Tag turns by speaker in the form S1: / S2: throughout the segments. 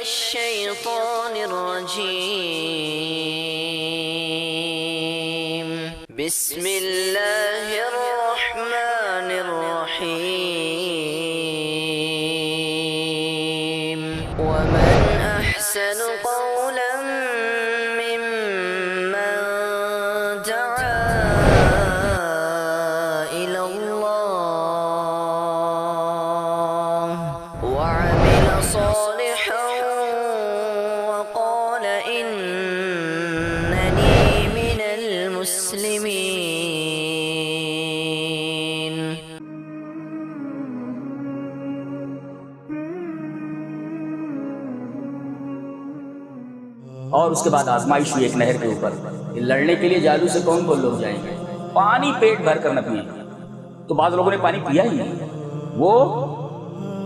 S1: الشيطان الرجيم. بسم الله الرحمن الرحيم. ومن أحسن قولا ممن دعا إلى الله وعمل صالحا وقال إنني من المسلمين.
S2: اور اس کے بعد آزمائش ہوئی ایک نہر کے اوپر کہ لڑنے کے لیے جالو سے کون کون لوگ جائیں گے، پانی پیٹ بھر کر نہ پیئیں. تو بعض لوگوں نے پانی پیا ہی نہیں، وہ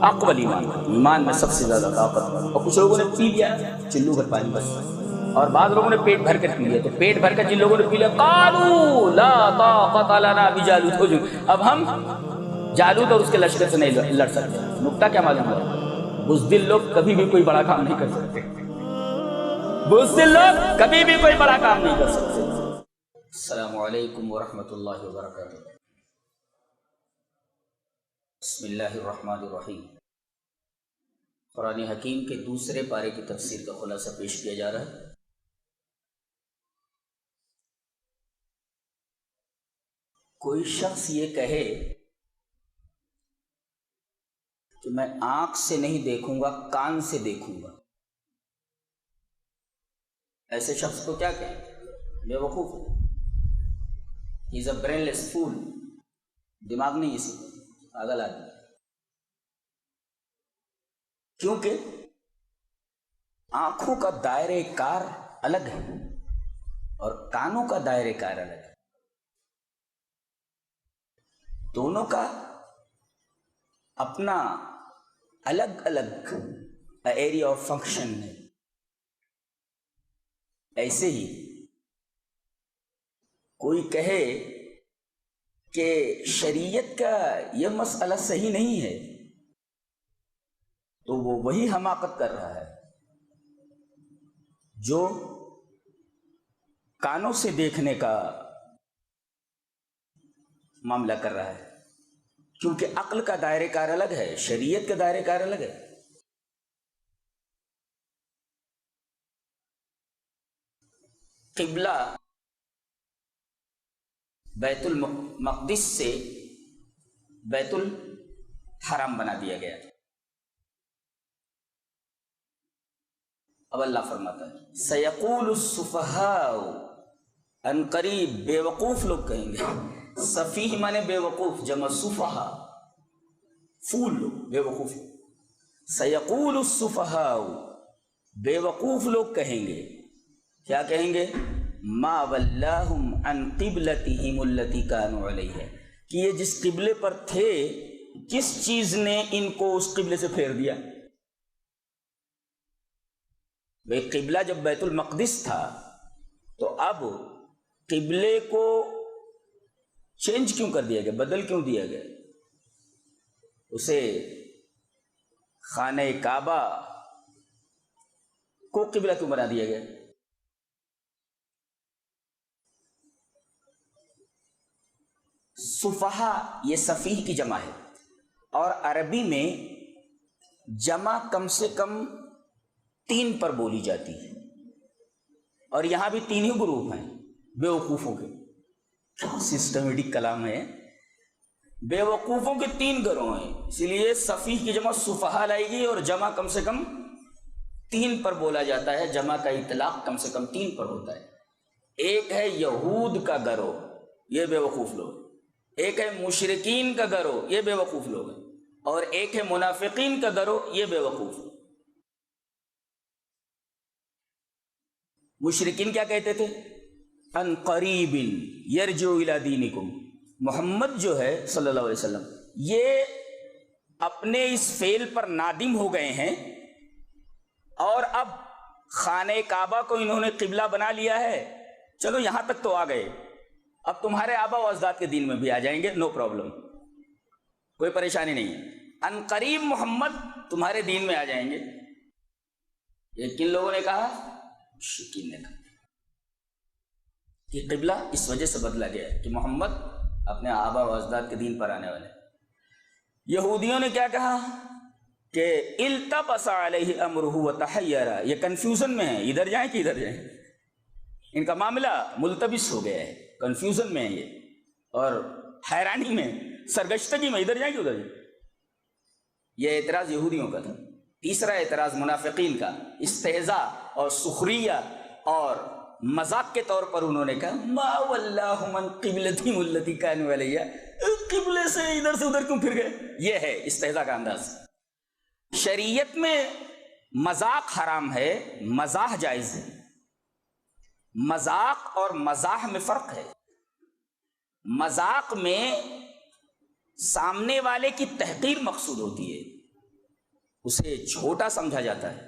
S2: اقوال ایمان میں سب سے زیادہ طاقت، اور کچھ لوگوں نے پی لیا چلو بھر پانی بس، اور بعض لوگوں نے پیٹ بھر کر پی لیا. تو پیٹ بھر کر جن لوگوں نے پی لیا قالوا لا طاقت لنا بجالوت، اب ہم جالوت اور اس کے لشکر سے نہیں لڑ سکتے. نقطہ کیا معلوم ہوا؟ بزدل لوگ کبھی بھی کوئی بڑا کام نہیں کر سکتے، بزدل لوگ کبھی بھی کوئی بڑا کام نہیں کر سکتے. السلام علیکم ورحمۃ اللہ وبرکاتہ. بسم اللہ الرحمن الرحیم. قرآن حکیم کے دوسرے پارے کی تفسیر کا خلاصہ پیش کیا جا رہا ہے. کوئی شخص یہ کہے کہ میں آنکھ سے نہیں دیکھوں گا، کان سے دیکھوں گا، ایسے شخص کو کیا کہیں؟ بے وقوف. ہی از اے برین لیس فول. دماغ نہیں اسی پاگل آدمی. کیونکہ آنکھوں کا دائرہ کار الگ ہے اور کانوں کا دائرہ کار الگ ہے. دونوں کا اپنا الگ الگ ایریا آف فنکشن ہے. ایسے ہی کوئی کہے کہ شریعت کا یہ مسئلہ صحیح نہیں ہے تو وہ وہی حماقت کر رہا ہے جو کانوں سے دیکھنے کا معاملہ کر رہا ہے. کیونکہ عقل کا دائرہ کار الگ ہے، شریعت کا دائرہ کار الگ ہے. قبلہ بیت المقدس سے بیت الحرام بنا دیا گیا. اب اللہ فرماتا ہے سیقول السفہاء، ان قریب بے وقوف لوگ کہیں گے. سفیہ مانے بے وقوف، جمع سفہاء فول لوگ، بے وقوف. سیقول السفہاء، بے وقوف لوگ کہیں گے. کیا کہیں گے؟ ما ولاہم عن قبلتہم التی کانوا علیہا، کہ یہ جس قبلے پر تھے کس چیز نے ان کو اس قبلے سے پھیر دیا. بھئی قبلہ جب بیت المقدس تھا تو اب قبلے کو چینج کیوں کر دیا گیا، بدل کیوں دیا گیا؟ اسے خانہ کعبہ کو قبلہ کیوں بنا دیا گیا؟ صفحہ یہ سفیہ کی جمع ہے، اور عربی میں جمع کم سے کم 3 پر بولی جاتی ہے، اور یہاں بھی 3 ہی گروپ ہیں بے وقوفوں کے. کیا سسٹمیٹک کلام ہے. بے وقوفوں کے 3 گروہ ہیں، اس لیے سفیہ کی جمع صفحہ لائے گی اور جمع کم سے کم 3 پر بولا جاتا ہے. جمع کا اطلاق کم سے کم 3 پر ہوتا ہے. ایک ہے یہود کا گروہ، یہ بے وقوف لوگ. ایک ہے مشرکین کا گروہ، یہ بے وقوف لوگ ہیں. اور ایک ہے منافقین کا گروہ، یہ بے وقوف. مشرکین کیا کہتے تھے؟ ان قریب یرجع الی دینکم. محمد جو ہے صلی اللہ علیہ وسلم یہ اپنے اس فعل پر نادم ہو گئے ہیں، اور اب خانہ کعبہ کو انہوں نے قبلہ بنا لیا ہے. چلو یہاں تک تو آ گئے، اب تمہارے آبا و اجداد کے دین میں بھی آ جائیں گے، نو پرابلم، کوئی پریشانی نہیں ہے. ان قریب محمد تمہارے دین میں آ جائیں گے. یہ کن لوگوں نے کہا؟ مشرکین نے کہا کہ قبلہ اس وجہ سے بدلا گیا ہے کہ محمد اپنے آبا و اجداد کے دین پر آنے والے. یہودیوں نے کیا کہا کہ التبس علیہ امرہ وتحیر، یہ کنفیوژن میں ہے، ادھر جائیں کہ ادھر جائیں. ان کا معاملہ ملتبس ہو گیا ہے، کنفیوژن میں ہے یہ، اور حیرانی میں، سرگشتگی میں، ادھر جائیں کہ ادھر جائیں. یہ اعتراض یہودیوں کا تھا. تیسرا اعتراض منافقین کا، استہزاء اور سخریہ اور مذاق کے طور پر انہوں نے کہا ما واللہ من قبلتہم التی کانوا علیہا، قبلے سے ادھر سے ادھر کیوں پھر گئے. یہ ہے استہزاء کا انداز. شریعت میں مذاق حرام ہے، مزاح جائز ہے. مذاق اور مزاح میں فرق ہے. مذاق میں سامنے والے کی تحقیر مقصود ہوتی ہے، اسے چھوٹا سمجھا جاتا ہے،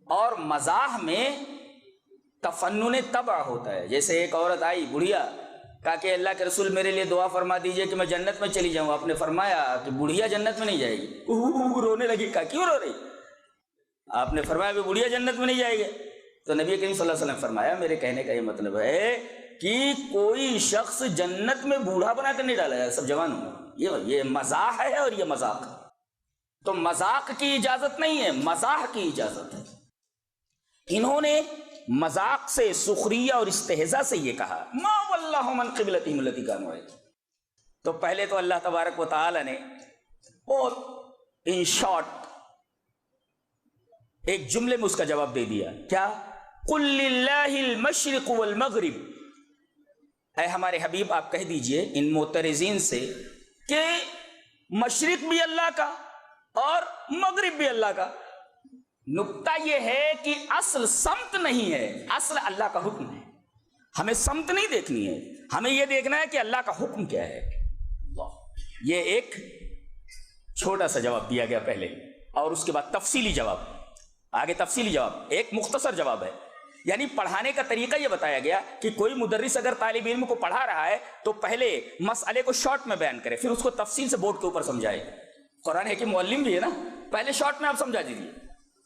S2: اور مزاح میں تفنن طبع ہوتا ہے. جیسے ایک عورت آئی بڑھیا، کہا کہ اللہ کے رسول میرے لیے دعا فرما دیجئے کہ میں جنت میں چلی جاؤں. آپ نے فرمایا کہ بڑھیا جنت میں نہیں جائے گی. رونے لگی. کہا کیوں رو رہی؟ آپ نے فرمایا کہ بڑھیا جنت میں نہیں جائے گی. تو نبی کریم صلی اللہ علیہ وسلم فرمایا میرے کہنے کا یہ مطلب ہے کہ کوئی شخص جنت میں بوڑھا بنا کر نہیں ڈالا جائے، سب جوان ہوں. یہ مزاح ہے اور یہ مذاق ہے. تو مذاق کی اجازت نہیں ہے، مزاح کی اجازت ہے. انہوں نے مذاق سے، سخریہ اور استہزاء سے یہ کہا ما واللہ من قبلتہم التی کانوا علیہا. تو پہلے تو اللہ تبارک و تعالی نے بہت ان شارٹ ایک جملے میں اس کا جواب دے دیا. کیا؟ قل للہ المشرق والمغرب. اے ہمارے حبیب آپ کہہ دیجئے ان معترضین سے کہ مشرق بھی اللہ کا اور مغرب بھی اللہ کا. نکتہ یہ ہے کہ اصل سمت نہیں ہے، اصل اللہ کا حکم ہے. ہمیں سمت نہیں دیکھنی ہے، ہمیں یہ دیکھنا ہے کہ اللہ کا حکم کیا ہے. یہ ایک چھوٹا سا جواب دیا گیا پہلے، اور اس کے بعد تفصیلی جواب. آگے تفصیلی جواب، ایک مختصر جواب ہے. یعنی پڑھانے کا طریقہ یہ بتایا گیا کہ کوئی مدرس اگر طالب علم کو پڑھا رہا ہے تو پہلے مسئلے کو شارٹ میں بیان کرے، پھر اس کو تفصیل سے بورڈ کے اوپر سمجھائے. قرآن ہے کہ معلم بھی ہے نا، پہلے شارٹ میں آپ سمجھا دیجیے،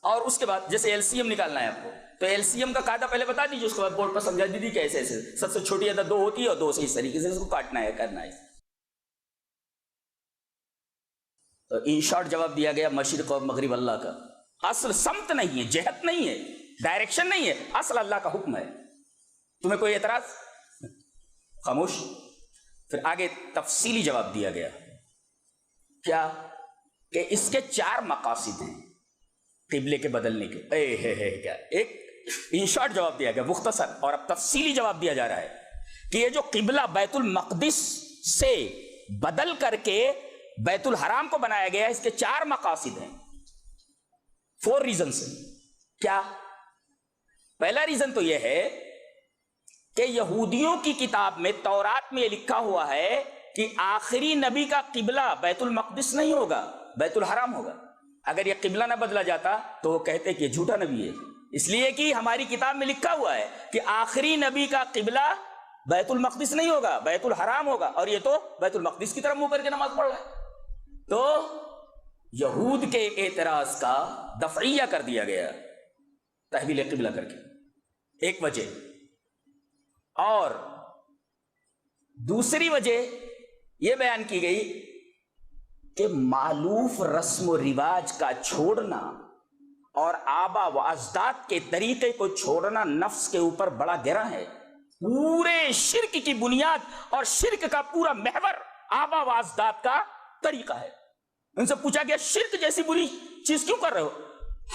S2: اور اس کے بعد جیسے ایل سی ایم نکالنا ہے آپ کو تو ایل سی ایم کا قاعدہ پہلے بتا دیجیے، اس کے بعد بورڈ پر سمجھا دیجیے کہ ایسے ایسے سب سے چھوٹی عدد 2 ہوتی ہے اور 2 سے اس طریقے سے اس کو کاٹنا ہے، کرنا ہے. تو ان شارٹ جواب دیا گیا مشرق اور مغرب اللہ کا. اصل سمت نہیں ہے، جہت نہیں ہے، ڈائریکشن نہیں ہے، اصل اللہ کا حکم ہے. تمہیں کوئی اعتراض؟ خاموش. پھر آگے تفصیلی جواب دیا گیا. کیا؟ کہ اس کے 4 مقاصد ہیں قبلے کے بدلنے کے. کیا ایک ان شارٹ جواب دیا گیا مختصر، اور اب تفصیلی جواب دیا جا رہا ہے کہ یہ جو قبلہ بیت المقدس سے بدل کر کے بیت الحرام کو بنایا گیا، اس کے 4 مقاصد ہیں، 4 ریزنز ہیں. کیا؟ پہلا ریزن تو یہ ہے کہ یہودیوں کی کتاب میں تورات میں یہ لکھا ہوا ہے کہ آخری نبی کا قبلہ بیت المقدس نہیں ہوگا، بیت الحرام ہوگا. اگر یہ قبلہ نہ بدلا جاتا تو وہ کہتے کہ یہ جھوٹا نبی ہے، اس لیے کہ ہماری کتاب میں لکھا ہوا ہے کہ آخری نبی کا قبلہ بیت المقدس نہیں ہوگا، بیت الحرام ہوگا، اور یہ تو بیت المقدس کی طرف منہ کر کے نماز پڑھ رہا ہے. تو یہود کے اعتراض کا دفعیہ کر دیا گیا تحویل قبلہ کر کے، ایک وجہ. اور دوسری وجہ یہ بیان کی گئی کہ مالوف رسم و رواج کا چھوڑنا اور آبا و اجداد کے طریقے کو چھوڑنا نفس کے اوپر بڑا گرا ہے. پورے شرک کی بنیاد اور شرک کا پورا محور آبا و اجداد کا طریقہ ہے. ان سے پوچھا گیا شرک جیسی بری چیز کیوں کر رہے ہو؟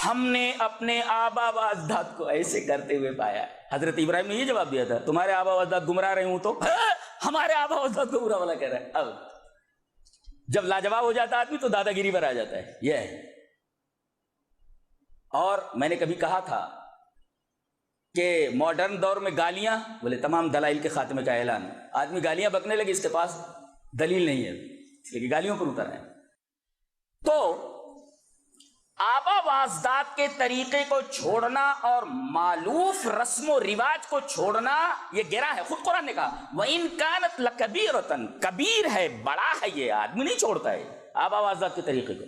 S2: ہم نے اپنے آبا و اجداد کو ایسے کرتے ہوئے پایا. حضرت ابراہیم نے یہ جواب دیا تھا تمہارے آبا و اجداد گمراہ رہے ہوں تو ہمارے آبا و اجداد کو برا والا کہہ رہا ہے. اب جب لاجواب ہو جاتا آدمی تو دادا گیری پر آ جاتا ہے. یہ ہے. اور میں نے کبھی کہا تھا کہ ماڈرن دور میں گالیاں، بولے تمام دلائل کے خاتمے کا اعلان. آدمی گالیاں بکنے لگے، اس کے پاس دلیل نہیں ہے، اس لیے کہ گالیوں پر اتر ہے. تو آبا و اجداد کے طریقے کو چھوڑنا اور مالوف رسم و رواج کو چھوڑنا یہ گرا ہے. خود قرآن نے کہا وَإِن كَانَتْ لَكَبِيرَةً، کبیر ہے، بڑا ہے، یہ آدمی نہیں چھوڑتا ہے آبا و اجداد کے طریقے کو.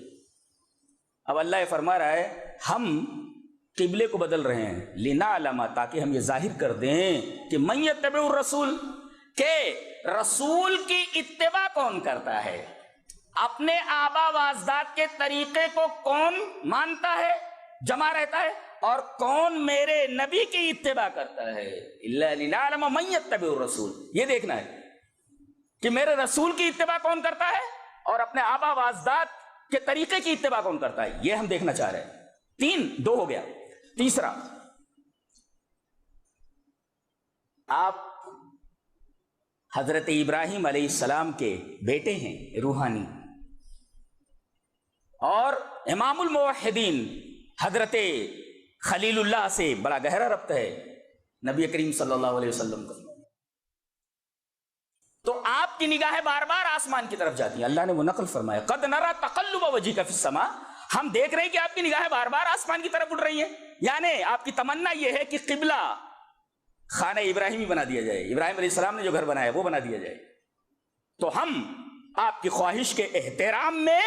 S2: اب اللہ یہ فرما رہا ہے ہم قبلے کو بدل رہے ہیں، لنعلم، تاکہ ہم یہ ظاہر کر دیں کہ من یتبع الرسول، کہ رسول کی اتباع کون کرتا ہے، اپنے آبا و اجداد کے طریقے کو کون مانتا ہے، جمع رہتا ہے، اور کون میرے نبی کی اتباع کرتا ہے۔ الا لنعلم من یتبع الرسول، یہ دیکھنا ہے کہ میرے رسول کی اتباع کون کرتا ہے اور اپنے آبا و اجداد کے طریقے کی اتباع کون کرتا ہے، یہ ہم دیکھنا چاہ رہے ہیں۔ 2 ہو گیا۔ تیسرا، آپ حضرت ابراہیم علیہ السلام کے بیٹے ہیں روحانی، اور امام الموحدین حضرت خلیل اللہ سے بڑا گہرا ربط ہے نبی کریم صلی اللہ علیہ وسلم کا، تو آپ کی نگاہیں بار بار آسمان کی طرف جاتی ہیں۔ اللہ نے وہ نقل فرمایا، قد نرى تقلب وجهك في السماء، ہم دیکھ رہے ہیں کہ آپ کی نگاہیں بار بار آسمان کی طرف اٹھ رہی ہیں، یعنی آپ کی تمنا یہ ہے کہ قبلہ خانہ ابراہیمی بنا دیا جائے، ابراہیم علیہ السلام نے جو گھر بنایا وہ بنا دیا جائے، تو ہم آپ کی خواہش کے احترام میں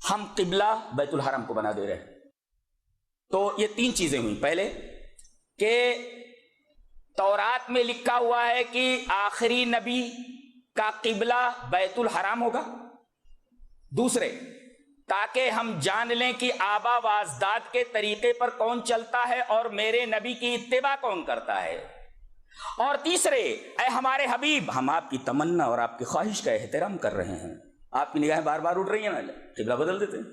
S2: ہم قبلہ بیت الحرم کو بنا دے رہے ہیں۔ تو یہ 3 چیزیں ہوئی، پہلے کہ تورات میں لکھا ہوا ہے کہ آخری نبی کا قبلہ بیت الحرام ہوگا، دوسرے تاکہ ہم جان لیں کہ آبا و اجداد کے طریقے پر کون چلتا ہے اور میرے نبی کی اتباع کون کرتا ہے، اور تیسرے اے ہمارے حبیب، ہم آپ کی تمنا اور آپ کی خواہش کا احترام کر رہے ہیں، آپ کی نگاہیں بار بار اٹھ رہی ہیں نا، قبلہ بدل دیتے ہیں۔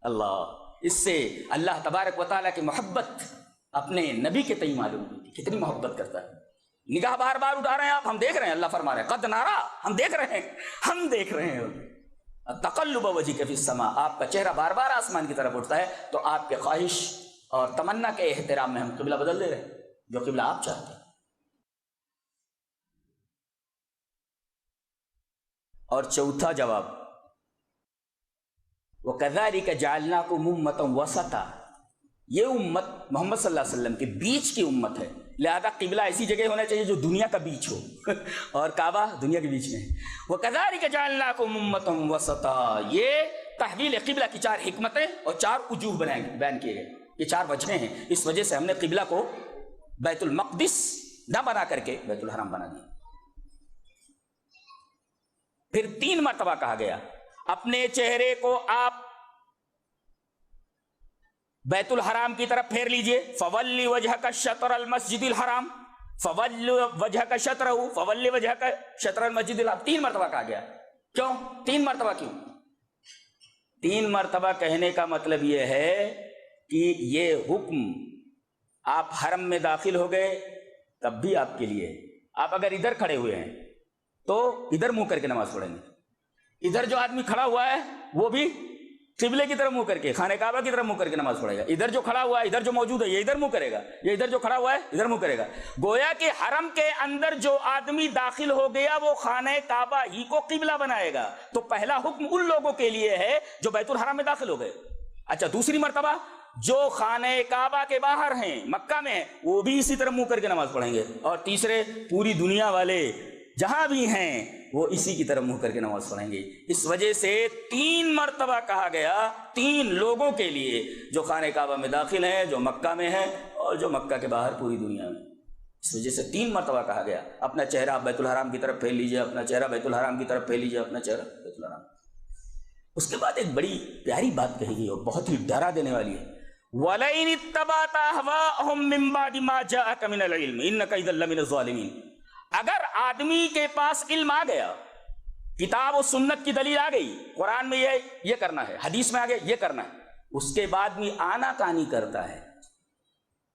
S2: اللہ، اس سے اللہ تبارک و تعالیٰ کی محبت اپنے نبی کے تئیں معلوم ہوتی، کتنی محبت کرتا ہے۔ نگاہ بار بار اٹھا رہے ہیں آپ، ہم دیکھ رہے ہیں، اللہ فرما رہے ہیں قد نرى، ہم دیکھ رہے ہیں تقلب وجهك في السماء، آپ کا چہرہ بار بار آسمان کی طرف اٹھتا ہے، تو آپ کے خواہش اور تمنا کے احترام میں ہم قبلہ بدل دے رہے ہیں، جو قبلہ آپ چاہتے ہیں۔ اور چوتھا جواب، وَكَذَلِكَ جَعَلْنَاكُمْ أُمَّةً وَسَطًا، یہ امت محمد صلی اللہ علیہ وسلم کے بیچ کی امت ہے، لہذا قبلہ ایسی جگہ ہونا چاہیے جو دنیا کا بیچ ہو اور کعبہ دنیا کے بیچ میں ہے۔ وَكَذَلِكَ جَعَلْنَاكُمْ أُمَّةً وَسَطًا، یہ تحویل قبلہ کی 4 حکمتیں اور 4 وجوہ بیان کیے گئے، یہ 4 وجہیں ہیں، اس وجہ سے ہم نے قبلہ کو بیت المقدس نہ بنا کر کے بیت الحرام بنا دیا۔ پھر 3 مرتبہ کہا گیا اپنے چہرے کو آپ بیت الحرام کی طرف پھیر لیجئے، فَوَلِّ وَجْهَكَ شَطْرَ الْمَسْجِدِ الْحَرَامِ، فَوَلِّ وَجْهَكَ شَطْرَهُ، فَوَلِّ وَجْهَكَ شَطْرَ الْمَسْجِدِ الْحَرَامِ، 3 مرتبہ کہا گیا۔ کیوں 3 مرتبہ کیوں؟ 3 مرتبہ کہنے کا مطلب یہ ہے کہ یہ حکم آپ حرم میں داخل ہو گئے تب بھی آپ کے لیے، آپ اگر ادھر کھڑے ہوئے ہیں تو ادھر منہ کر کے نماز پڑھیں گے، ادھر جو آدمی کھڑا ہوا ہے وہ بھی قبلے کی طرف منہ کر کے، خانہ کعبہ کی طرف منہ کر کے نماز پڑھے گا، ادھر جو کھڑا ہوا ہے، ادھر جو موجود ہے یہ ادھر منہ کرے گا، یہ ادھر جو کھڑا ہوا ہے ادھر منہ کرے گا۔ گویا کہ حرم کے اندر جو آدمی داخل ہو گیا وہ خانہ کعبہ ہی کو قبلہ بنائے گا، تو پہلا حکم ان لوگوں کے لیے ہے جو بیت الحرام میں داخل ہو گئے۔ اچھا، دوسری مرتبہ جو خانہ کعبہ کے باہر ہیں، مکہ میں ہیں، وہ بھی اسی طرح منہ کر کے نماز پڑھیں گے، اور تیسرے پوری دنیا والے جہاں بھی ہیں وہ اسی کی طرف منہ کر کے نماز پڑھیں گے۔ اس وجہ سے 3 مرتبہ کہا گیا 3 لوگوں کے لیے، جو خانہ کعبہ میں داخل ہیں، جو مکہ میں ہیں، اور جو مکہ کے باہر پوری دنیا میں۔ اس وجہ سے 3 مرتبہ کہا گیا اپنا چہرہ آپ بیت الحرام کی طرف پھیر لیجئے، اپنا چہرہ بیت الحرام کی طرف پھیر لیجئے، اپنا چہرہ بیت الحرام۔ اس کے بعد ایک بڑی پیاری بات کہی گئی اور بہت ہی ڈرا دینے والی ہے، وَلَئِنِ اتَّبَعْتَ أَهْوَاءَهُم مِّن بَعْدِ مَا جَاءَكَ مِنَ الْعِلْمِ إِنَّكَ إِذًا لَّمِنَ الظَّالِمِينَ، اگر آدمی کے پاس علم آ گیا، کتاب و سنت کی دلیل آ گئی، قرآن میں یہ کرنا ہے، حدیث میں آ گیا یہ کرنا ہے، اس کے بعد بھی آنا کانی کرتا ہے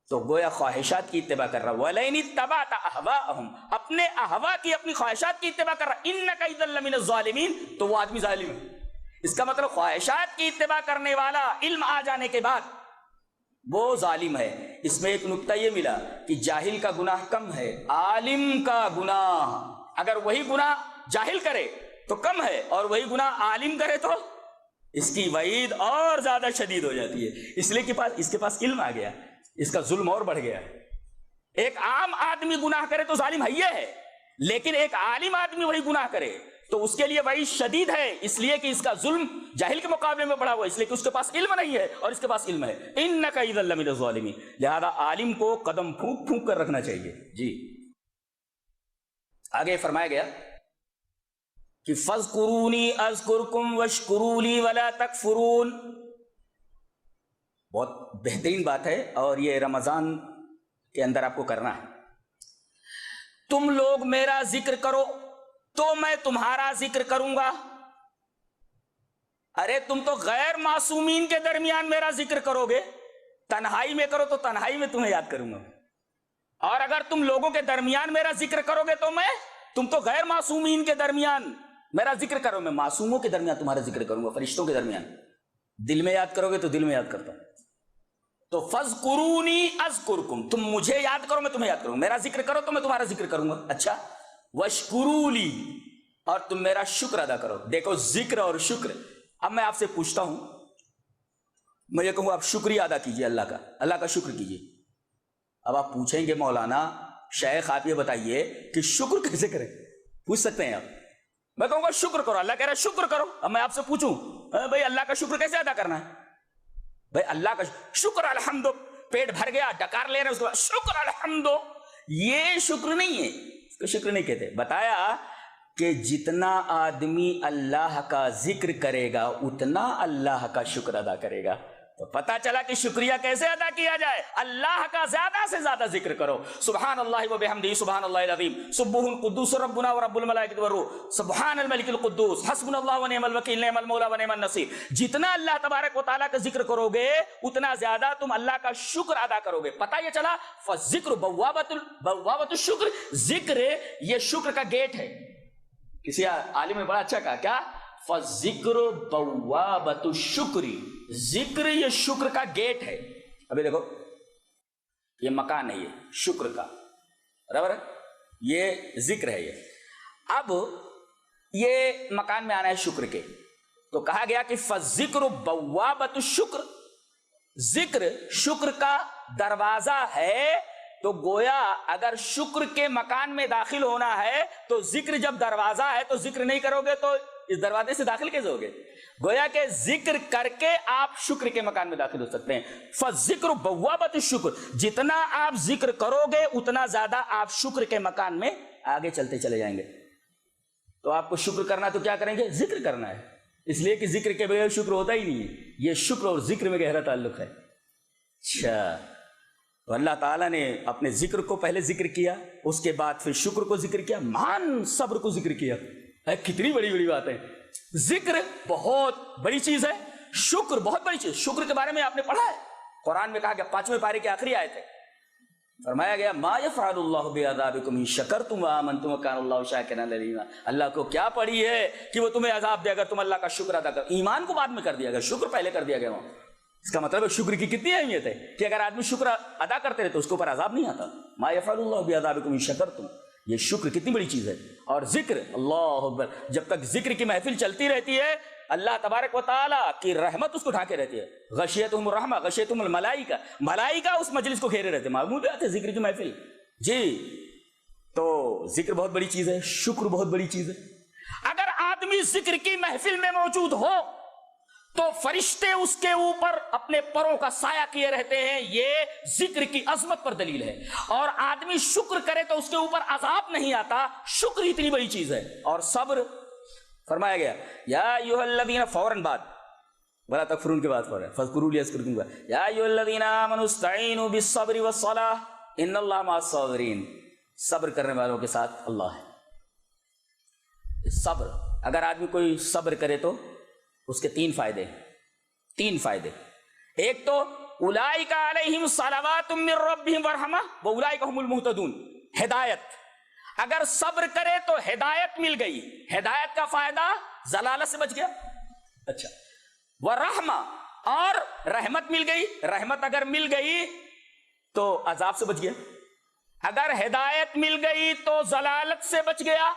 S2: تو گویا خواہشات کی اتباع کر رہا۔ وَلَئِنِ اتَّبَعْتَ أَهْوَاءَهُم، اپنے اہوا کی، اپنی خواہشات کی اتباع کر رہا، إِنَّكَ إِذًا لَّمِنَ الظَّالِمِينَ، تو وہ آدمی ظالم ہے۔ اس کا مطلب خواہشات کی اتباع کرنے والا علم آ جانے کے بعد وہ ظالم ہے۔ اس میں ایک نکتہ یہ ملا کہ جاہل کا گناہ کم ہے، عالم کا گناہ اگر وہی گناہ جاہل کرے تو کم ہے، اور وہی گناہ عالم کرے تو اس کی وعید اور زیادہ شدید ہو جاتی ہے، اس لیے کہ اس کے پاس علم آ گیا، اس کا ظلم اور بڑھ گیا ہے۔ ایک عام آدمی گناہ کرے تو ظالم ہے، لیکن ایک عالم آدمی وہی گناہ کرے تو اس کے لیے وعید شدید ہے، اس لیے کہ اس کا ظلم جاہل کے مقابلے میں بڑا ہوا، اس لیے کہ اس کے پاس علم نہیں ہے اور اس کے پاس علم ہے۔ انک اذا لمن الظالمین، لہذا عالم کو قدم پھونک پھونک کر رکھنا چاہیے۔ جی آگے فرمایا گیا کہ فاذکرونی اذکرکم واشکروا لی ولا تکفرون، بہت بہترین بات ہے اور یہ رمضان کے اندر آپ کو کرنا ہے۔ تم لوگ میرا ذکر کرو تو میں تمہارا ذکر کروں گا۔ ارے تم تو غیر معصومین کے درمیان میرا ذکر کرو گے، تنہائی میں کرو تو تنہائی میں تمہیں یاد کروں گا، اور اگر تم لوگوں کے درمیان میرا ذکر کرو گے تو تم تو غیر معصومین کے درمیان میرا ذکر کرو، میں معصوموں کے درمیان تمہارا ذکر کروں گا، فرشتوں کے درمیان۔ دل میں یاد کرو گے تو دل میں یاد کرتا ہوں۔ تو فاذکرونی اذکرکم، تم مجھے یاد کرو میں تمہیں یاد کروں، میرا ذکر کرو تو میں تمہارا ذکر کروں گا۔ اچھا، واشکروا لی، اور تم میرا شکر ادا کرو۔ دیکھو ذکر اور شکر، اب میں آپ سے پوچھتا ہوں، میں یہ کہوں آپ شکریہ ادا کیجئے اللہ کا شکر کیجئے۔ اب آپ پوچھیں گے مولانا شیخ آپ یہ بتائیے کہ شکر کیسے کریں، پوچھ سکتے ہیں آپ؟ میں کہوں گا شکر کرو، اللہ کہہ رہا ہے شکر کرو۔ اب میں آپ سے پوچھوں بھائی اللہ کا شکر کیسے ادا کرنا ہے؟ بھائی اللہ کا شکر الحمد، پیٹ بھر گیا ڈکار لے رہے اس کے بعد شکر الحمد، یہ شکر نہیں ہے، اس کو شکر نہیں کہتے۔ بتایا کہ جتنا آدمی اللہ کا ذکر کرے گا اتنا اللہ کا شکر ادا کرے گا۔ تو پتا چلا کہ شکریہ کیسے ادا کیا جائے، اللہ کا زیادہ سے زیادہ ذکر کرو۔ سبحان اللہ و بحمدہ سبحان اللہ العظیم، سبوح القدوس ربنا و رب الملائکۃ والروح، سبحان الملک القدوس، حسبنا اللہ و نعم الوکیل، نعم المولا و نعم النصیر۔ جتنا اللہ تبارک و تعالیٰ کا ذکر کرو گے اتنا زیادہ تم اللہ کا شکر ادا کرو گے۔ پتہ یہ چلا فالذکر بوابۃ الشکر، ذکر یہ شکر کا گیٹ ہے۔ کسی عالم نے بڑا اچھا کہا، کیا؟ فالذکر بوابۃ الشکر، ذکر یہ شکر کا گیٹ ہے۔ ابھی دیکھو یہ مکان ہے، یہ شکر کا، برابر ہے، یہ ذکر ہے۔ یہ اب یہ مکان میں آنا ہے شکر کے، تو کہا گیا کہ فالذکر بوابۃ الشکر، ذکر شکر کا دروازہ ہے۔ تو گویا اگر شکر کے مکان میں داخل ہونا ہے تو ذکر جب دروازہ ہے تو ذکر نہیں کرو گے تو اس دروازے سے داخل کیسے ہوگے؟ گویا کہ ذکر کر کے آپ شکر کے مکان میں داخل ہو سکتے ہیں۔ فالذکر بوابۃ الشکر، جتنا آپ ذکر کرو گے اتنا زیادہ آپ شکر کے مکان میں آگے چلتے چلے جائیں گے۔ تو آپ کو شکر کرنا تو کیا کریں گے؟ ذکر کرنا ہے، اس لیے کہ ذکر کے بغیر شکر ہوتا ہی نہیں ہے۔ یہ شکر اور ذکر میں گہرا تعلق ہے۔ اچھا، تو اللہ تعالیٰ نے اپنے ذکر کو پہلے ذکر کیا، اس کے بعد پھر شکر کو ذکر کیا، مان صبر کو ذکر کیا۔ کتنی بڑی بڑی بات ہے، ذکر بہت بڑی چیز ہے، شکر بہت بڑی چیز۔ شکر کے بارے میں آپ نے پڑھا ہے، قرآن میں کہا گیا 5ویں پارے کی آخری آیت ہے، فرمایا گیا ما یفعل اللہ بعذابکم ان شکرتم وآمنتم وکان اللہ شاکرا علیما۔ اللہ کو کیا پڑی ہے کہ وہ تمہیں عذاب دے اگر تم اللہ کا شکر ادا کرو۔ ایمان کو بعد میں کر دیا گیا، شکر پہلے کر دیا گیا وہاں۔ اس کا مطلب ہے شکر کی کتنی اہمیت ہے کہ اگر آدمی شکر ادا کرتے رہے تو اس کے اوپر عذاب نہیں آتا۔ ما یفعل اللہ بعذابکم ان شکرتم، یہ شکر کتنی بڑی چیز ہے۔ اور ذکر، اللہ اکبر، جب تک ذکر کی محفل چلتی رہتی ہے اللہ تبارک و تعالیٰ کی رحمت اس کو ڈھانکے رہتی ہے۔ غشیتہم الرحمہ غشیتہم الملائکہ، ملائکہ اس مجلس کو گھیرے رہتے، معمول ہے ذکر کی محفل۔ جی تو ذکر بہت بڑی چیز ہے، شکر بہت بڑی چیز ہے۔ اگر آدمی ذکر کی محفل میں موجود ہو تو فرشتے اس کے اوپر اپنے پروں کا سایہ کیے رہتے ہیں، یہ ذکر کی عظمت پر دلیل ہے۔ اور آدمی شکر کرے تو اس کے اوپر عذاب نہیں آتا، شکر اتنی بڑی چیز ہے۔ اور صبر فرمایا گیا یا ایھا الذین، فوراً بعد ولا تکفرون کے بعد فوراً فاذکرونی اذکرکم، یا ایھا الذین آمنوا استعینوا بالصبر والصلاۃ ان اللہ مع الصابرین، صبر کرنے والوں کے ساتھ اللہ ہے۔ صبر، اگر آدمی کوئی صبر کرے تو اس کے تین فائدے، ایک تو اولئک علیہم صلوات من ربہم ورحمہ واولئک هم المہتدون، ہدایت۔ اگر صبر کرے تو ہدایت مل گئی، ہدایت کا فائدہ ضلالت سے بچ گیا۔ اچھا، ورحمہ، اور رحمت مل گئی، رحمت اگر مل گئی تو عذاب سے بچ گیا۔ اگر ہدایت مل گئی تو ضلالت سے بچ گیا،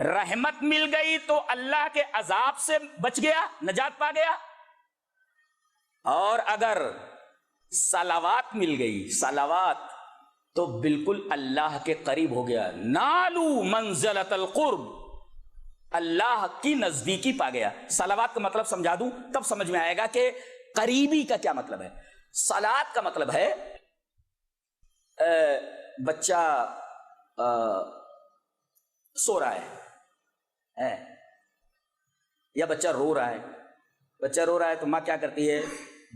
S2: رحمت مل گئی تو اللہ کے عذاب سے بچ گیا، نجات پا گیا۔ اور اگر صلوات مل گئی، صلوات، تو بالکل اللہ کے قریب ہو گیا، نالو منزلۃ القرب، اللہ کی نزدیکی پا گیا. صلوات کا مطلب سمجھا دوں تب سمجھ میں آئے گا کہ قریبی کا کیا مطلب ہے. صلات کا مطلب ہے بچہ سو رہا ہے یا بچہ رو رہا ہے. بچہ رو رہا ہے تو ماں کیا کرتی ہے,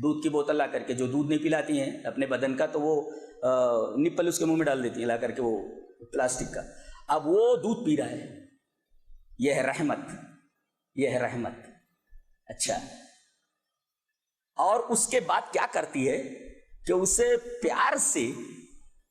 S2: دودھ کی بوتل لا کر کے, جو دودھ نہیں پلاتی ہیں اپنے بدن کا, تو وہ نپل اس کے منہ میں ڈال دیتی ہے لا کر کے, وہ پلاسٹک کا. اب وہ دودھ پی رہا ہے, یہ ہے رحمت, یہ ہے رحمت. اچھا, اور اس کے بعد کیا کرتی ہے کہ اسے پیار سے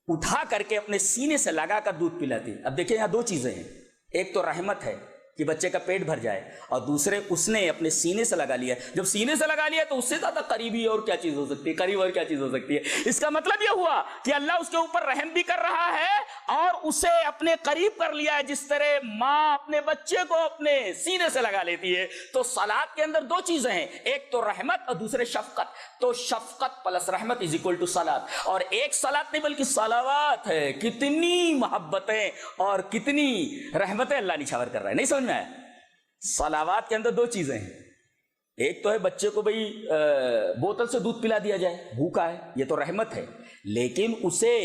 S2: اٹھا کر کے اپنے سینے سے لگا کر دودھ پلاتی. اب دیکھیں یہاں دو چیزیں ہیں, ایک تو رحمت ہے کہ بچے کا پیٹ بھر جائے, اور دوسرے اس نے اپنے سینے سے لگا لیا. جب سینے سے لگا لیا تو اس سے زیادہ قریبی اور کیا چیز ہو سکتی ہے, قریب اور کیا چیز ہو سکتی ہے. اس کا مطلب یہ ہوا کہ اللہ اس کے اوپر رحم بھی کر رہا ہے اور اسے اپنے قریب کر لیا ہے, جس طرح ماں اپنے بچے کو اپنے سینے سے لگا لیتی ہے. تو صلات کے اندر دو چیزیں ہیں, ایک تو رحمت اور دوسرے شفقت. تو شفقت پلس رحمت از اکول ٹو صلات. اور ایک صلات نہیں بلکہ صلوات ہے. کتنی محبتیں اور کتنی رحمتیں اللہ نچھاور کر رہا ہے. نہیں سمجھ میں آیا؟ صلوات کے اندر دو چیزیں ہیں, ایک تو ہے بچے کو بھئی بوتل سے دودھ پلا دیا جائے, بھوکا ہے, یہ تو رحمت ہے. لیکن اسے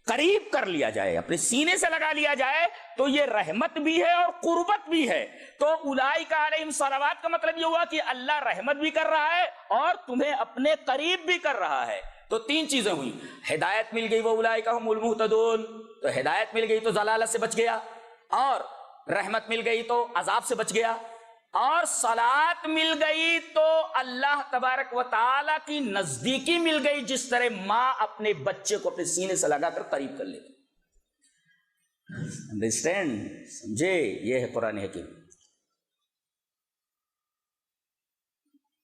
S2: قریب کر لیا جائے, اپنے سینے سے لگا لیا جائے, تو یہ رحمت بھی ہے اور قربت بھی ہے. تو اولئک علیہم صلوات کا مطلب یہ ہوا کہ اللہ رحمت بھی کر رہا ہے اور تمہیں اپنے قریب بھی کر رہا ہے. تو تین چیزیں ہوئی, ہدایت مل گئی, وہ اولئک هم المہتدون, تو ہدایت مل گئی تو ضلالت سے بچ گیا, اور رحمت مل گئی تو عذاب سے بچ گیا, اور صلات مل گئی تو اللہ تبارک و تعالی کی نزدیکی مل گئی, جس طرح ماں اپنے بچے کو اپنے سینے سے لگا کر قریب کر لیتی. انڈرسٹینڈ, سمجھے؟ یہ ہے قرآن حکیم.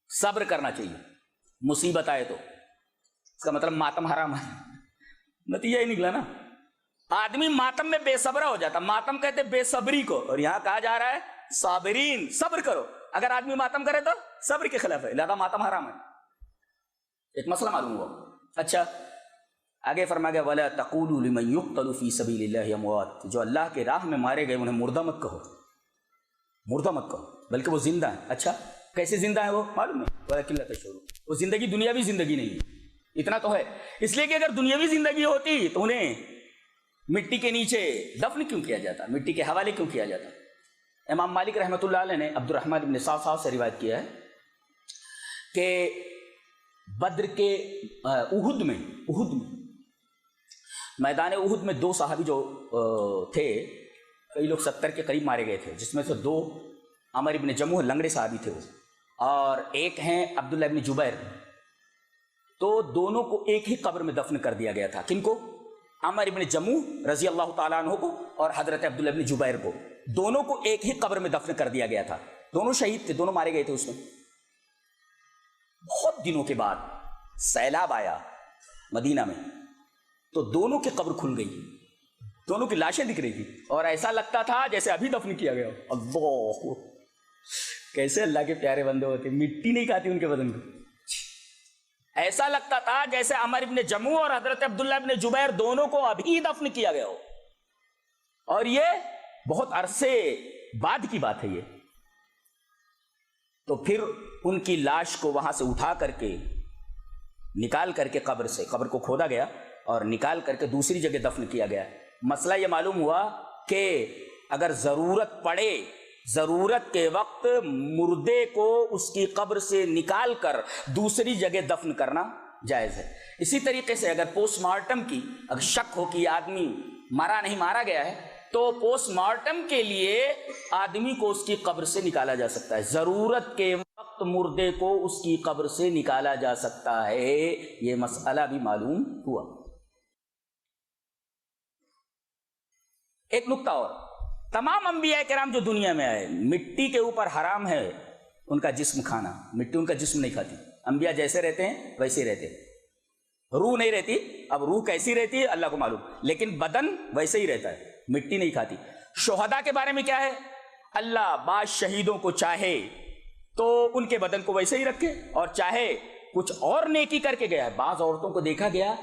S2: صبر کرنا چاہیے, مصیبت آئے تو. اس کا مطلب ماتم حرام ہے, نتیجہ ہی نکلا نا. آدمی ماتم میں بے صبرہ ہو جاتا, ماتم کہتے بے صبری کو, اور یہاں کہا جا رہا ہے صابرین, صبر کرو. اگر آدمی ماتم کرے تو صبر کے خلاف ہے, لہذا ماتم حرام ہے. ایک مسئلہ معلوم ہوا. اچھا, آگے فرما گیا وَلَا تَقُولُوا لِمَنْ يُقْتَلُ فِي سَبِيلِ اللَّهِ أَمْوَاتٌ, جو اللہ کے راہ میں مارے گئے انہیں مردہ مت کہو, مردہ مت کہو, بلکہ وہ زندہ ہیں. اچھا, کیسے زندہ ہیں وہ معلوم ہے, وَلَكِنْ لَا تَشْعُرُونَ. وہ زندگی دنیاوی زندگی نہیں ہے, اتنا تو ہے. اس لیے کہ اگر دنیاوی زندگی ہوتی تو انہیں مٹی کے نیچے دفن کیوں کیا جاتا, مٹی کے حوالے کیوں کیا جاتا. امام مالک رحمۃ اللہ علیہ نے عبد الرحمن بن صاحب سے روایت کیا ہے کہ بدر کے احد میں میدان احد میں دو صحابی جو تھے, کئی لوگ 70 کے قریب مارے گئے تھے, جس میں سے دو عمر ابن جموح لنگڑے صحابی تھے وہ, اور ایک ہیں عبداللہ ابن جبیر. تو دونوں کو ایک ہی قبر میں دفن کر دیا گیا تھا. کن کو؟ عمر ابن جموح رضی اللہ تعالیٰ عنہ کو اور حضرت عبداللہ ابن جبیر کو, دونوں کو ایک ہی قبر میں دفن کر دیا گیا تھا. دونوں شہید تھے, دونوں مارے گئے تھے اس میں. بہت دنوں کے بعد سیلاب آیا مدینہ میں, تو دونوں کی قبر کھل گئی, دونوں کی لاشیں دکھ رہی تھی, اور ایسا لگتا تھا جیسے ابھی دفن کیا گیا. اللہ, کیسے اللہ کے پیارے بندے ہوتے, مٹی نہیں کھاتی ان کے بدن کو. ایسا لگتا تھا جیسے عمر ابن جموح اور حضرت عبداللہ ابن جبیر دونوں کو ابھی دفن کیا گیا ہو, اور یہ بہت عرصے بعد کی بات ہے یہ. تو پھر ان کی لاش کو وہاں سے اٹھا کر کے نکال کر کے قبر کو کھودا گیا اور نکال کر کے دوسری جگہ دفن کیا گیا. مسئلہ یہ معلوم ہوا کہ اگر ضرورت پڑے, ضرورت کے وقت مردے کو اس کی قبر سے نکال کر دوسری جگہ دفن کرنا جائز ہے. اسی طریقے سے اگر پوسٹ مارٹم کی اگر شک ہو کہ آدمی مارا نہیں مارا گیا ہے, تو پوسٹ مارٹم کے لیے آدمی کو اس کی قبر سے نکالا جا سکتا ہے. ضرورت کے وقت مردے کو اس کی قبر سے نکالا جا سکتا ہے. یہ مسئلہ بھی معلوم ہوا. ایک نکتہ اور, تمام انبیاء کرام جو دنیا میں آئے, مٹی کے اوپر حرام ہے ان کا جسم کھانا, مٹی ان کا جسم نہیں کھاتی. انبیاء جیسے رہتے ہیں ویسے ہی رہتے ہیں, روح نہیں رہتی. اب روح کیسی رہتی ہے اللہ کو معلوم, لیکن بدن ویسے ہی رہتا ہے, مٹی نہیں کھاتی. شہداء کے بارے میں کیا ہے, اللہ بعض شہیدوں کو چاہے تو ان کے بدن کو ویسے ہی رکھے, اور چاہے کچھ اور نیکی کر کے گیا ہے. بعض عورتوں کو دیکھا گیا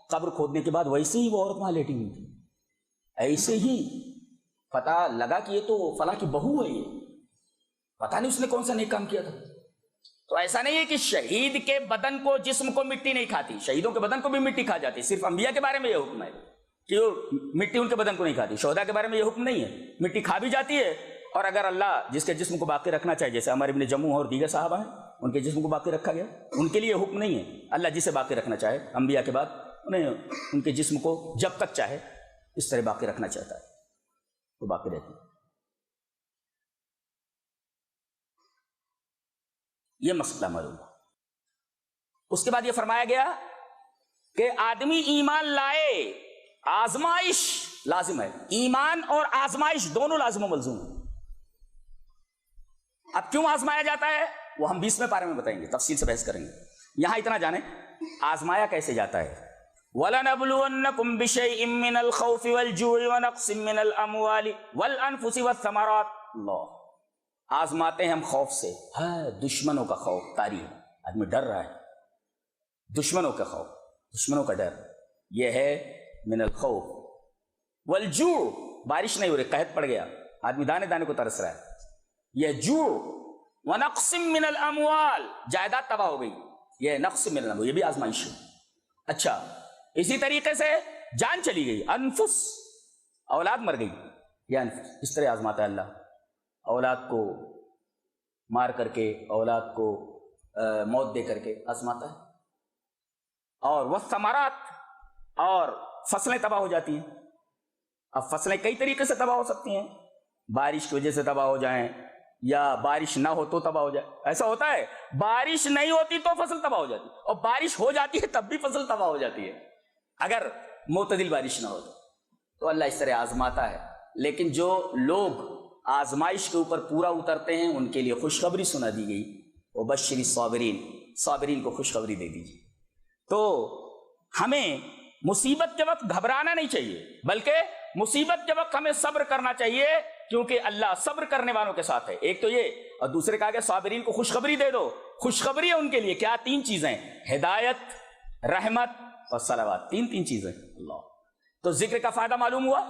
S2: قبر کھودنے کے بعد ویسے ہی وہ عورت وہاں لیٹی ہوئی تھی, ایسے ہی پتہ لگا کہ یہ تو فلاں کی بہو ہے, یہ پتہ نہیں اس نے کون سا نیک کام کیا تھا. تو ایسا نہیں ہے کہ شہید کے بدن کو، جسم کو مٹی نہیں کھاتی، شہیدوں کے بدن کو بھی مٹی کھا جاتی. صرف انبیاء کے بارے میں یہ حکم ہے کہ وہ مٹی ان کے بدن کو نہیں کھاتی. شہداء کے بارے میں یہ حکم نہیں ہے، مٹی کھا بھی جاتی ہے. اور اگر اللہ جس کے جسم کو باقی رکھنا چاہے، جیسے عمر ابن جموح اور دیگر صحابہ ہیں، ان کے جسم کو باقی رکھا گیا، ان کے لیے حکم نہیں ہے. اللہ جسے باقی رکھنا چاہے انبیاء کے بعد انہیں ان کے جسم کو جب تک چاہے اس طرح باقی رکھنا چاہتا ہے تو باقی رہتی ہے. یہ مسئلہ معلوم. اس کے بعد یہ فرمایا گیا کہ آدمی ایمان لائے، آزمائش لازم ہے. ایمان اور آزمائش دونوں لازم و ملزوم ہیں. اب کیوں آزمایا جاتا ہے وہ ہم 20ویں پارے میں بتائیں گے، تفصیل سے بحث کریں گے. یہاں اتنا جانیں آزمایا کیسے جاتا ہے. وَلَنَبْلُوَنَّكُمْ بِشَيْءٍ مِّنَ الْخَوْفِ وَالْجُوعِ وَنَقْصٍ مِّنَ الْأَمْوَالِ وَالْأَنفُسِ وَالثَّمَرَاتِ. اللہ آزماتے ہیں ہم خوف سے. ہے دشمنوں کا خوف طاری ہے، آدمی ڈر رہا ہے. دشمنوں کا خوف، دشمنوں کا ڈر، یہ ہے من الخوف. والجوع، بارش نہیں ہو رہی، قحط پڑ گیا، آدمی دانے دانے کو ترس رہا ہے، یہ جوع. ونقص من الاموال، جائیداد تباہ ہو گئی، یہ نقص من الاموال، یہ بھی آزمائش ہے. اچھا اسی طریقے سے جان چلی گئی، انفس، اولاد مر گئی، یہ انفس. اس طرح آزماتا ہے اللہ، اولاد کو مار کر کے، اولاد کو موت دے کر کے آزماتا ہے. اور والثمرات، اور فصلیں تباہ ہو جاتی ہیں. اب فصلیں کئی طریقے سے تباہ ہو سکتی ہیں، بارش کی وجہ سے تباہ ہو جائیں، یا بارش نہ ہو تو تباہ ہو جائے. ایسا ہوتا ہے بارش نہیں ہوتی تو فصل تباہ ہو جاتی، اور بارش ہو جاتی ہے تب بھی فصل تباہ ہو جاتی ہے اگر معتدل بارش نہ ہو تو اللہ اس طرح آزماتا ہے. لیکن جو لوگ آزمائش کے اوپر پورا اترتے ہیں ان کے لیے خوشخبری سنا دی گئی. وبشر الصابرین، صابرین کو خوشخبری دے دیجیے. تو ہمیں مصیبت کے وقت گھبرانا نہیں چاہیے، بلکہ مصیبت کے وقت ہمیں صبر کرنا چاہیے، کیونکہ اللہ صبر کرنے والوں کے ساتھ ہے. ایک تو یہ، اور دوسرے کہا کہ صابرین کو خوشخبری دے دو. خوشخبری ہے ان کے لیے کیا؟ 3 چیزیں، ہدایت، رحمت اور صلوات. 3 چیزیں. اللہ تو ذکر کا فائدہ معلوم ہوا،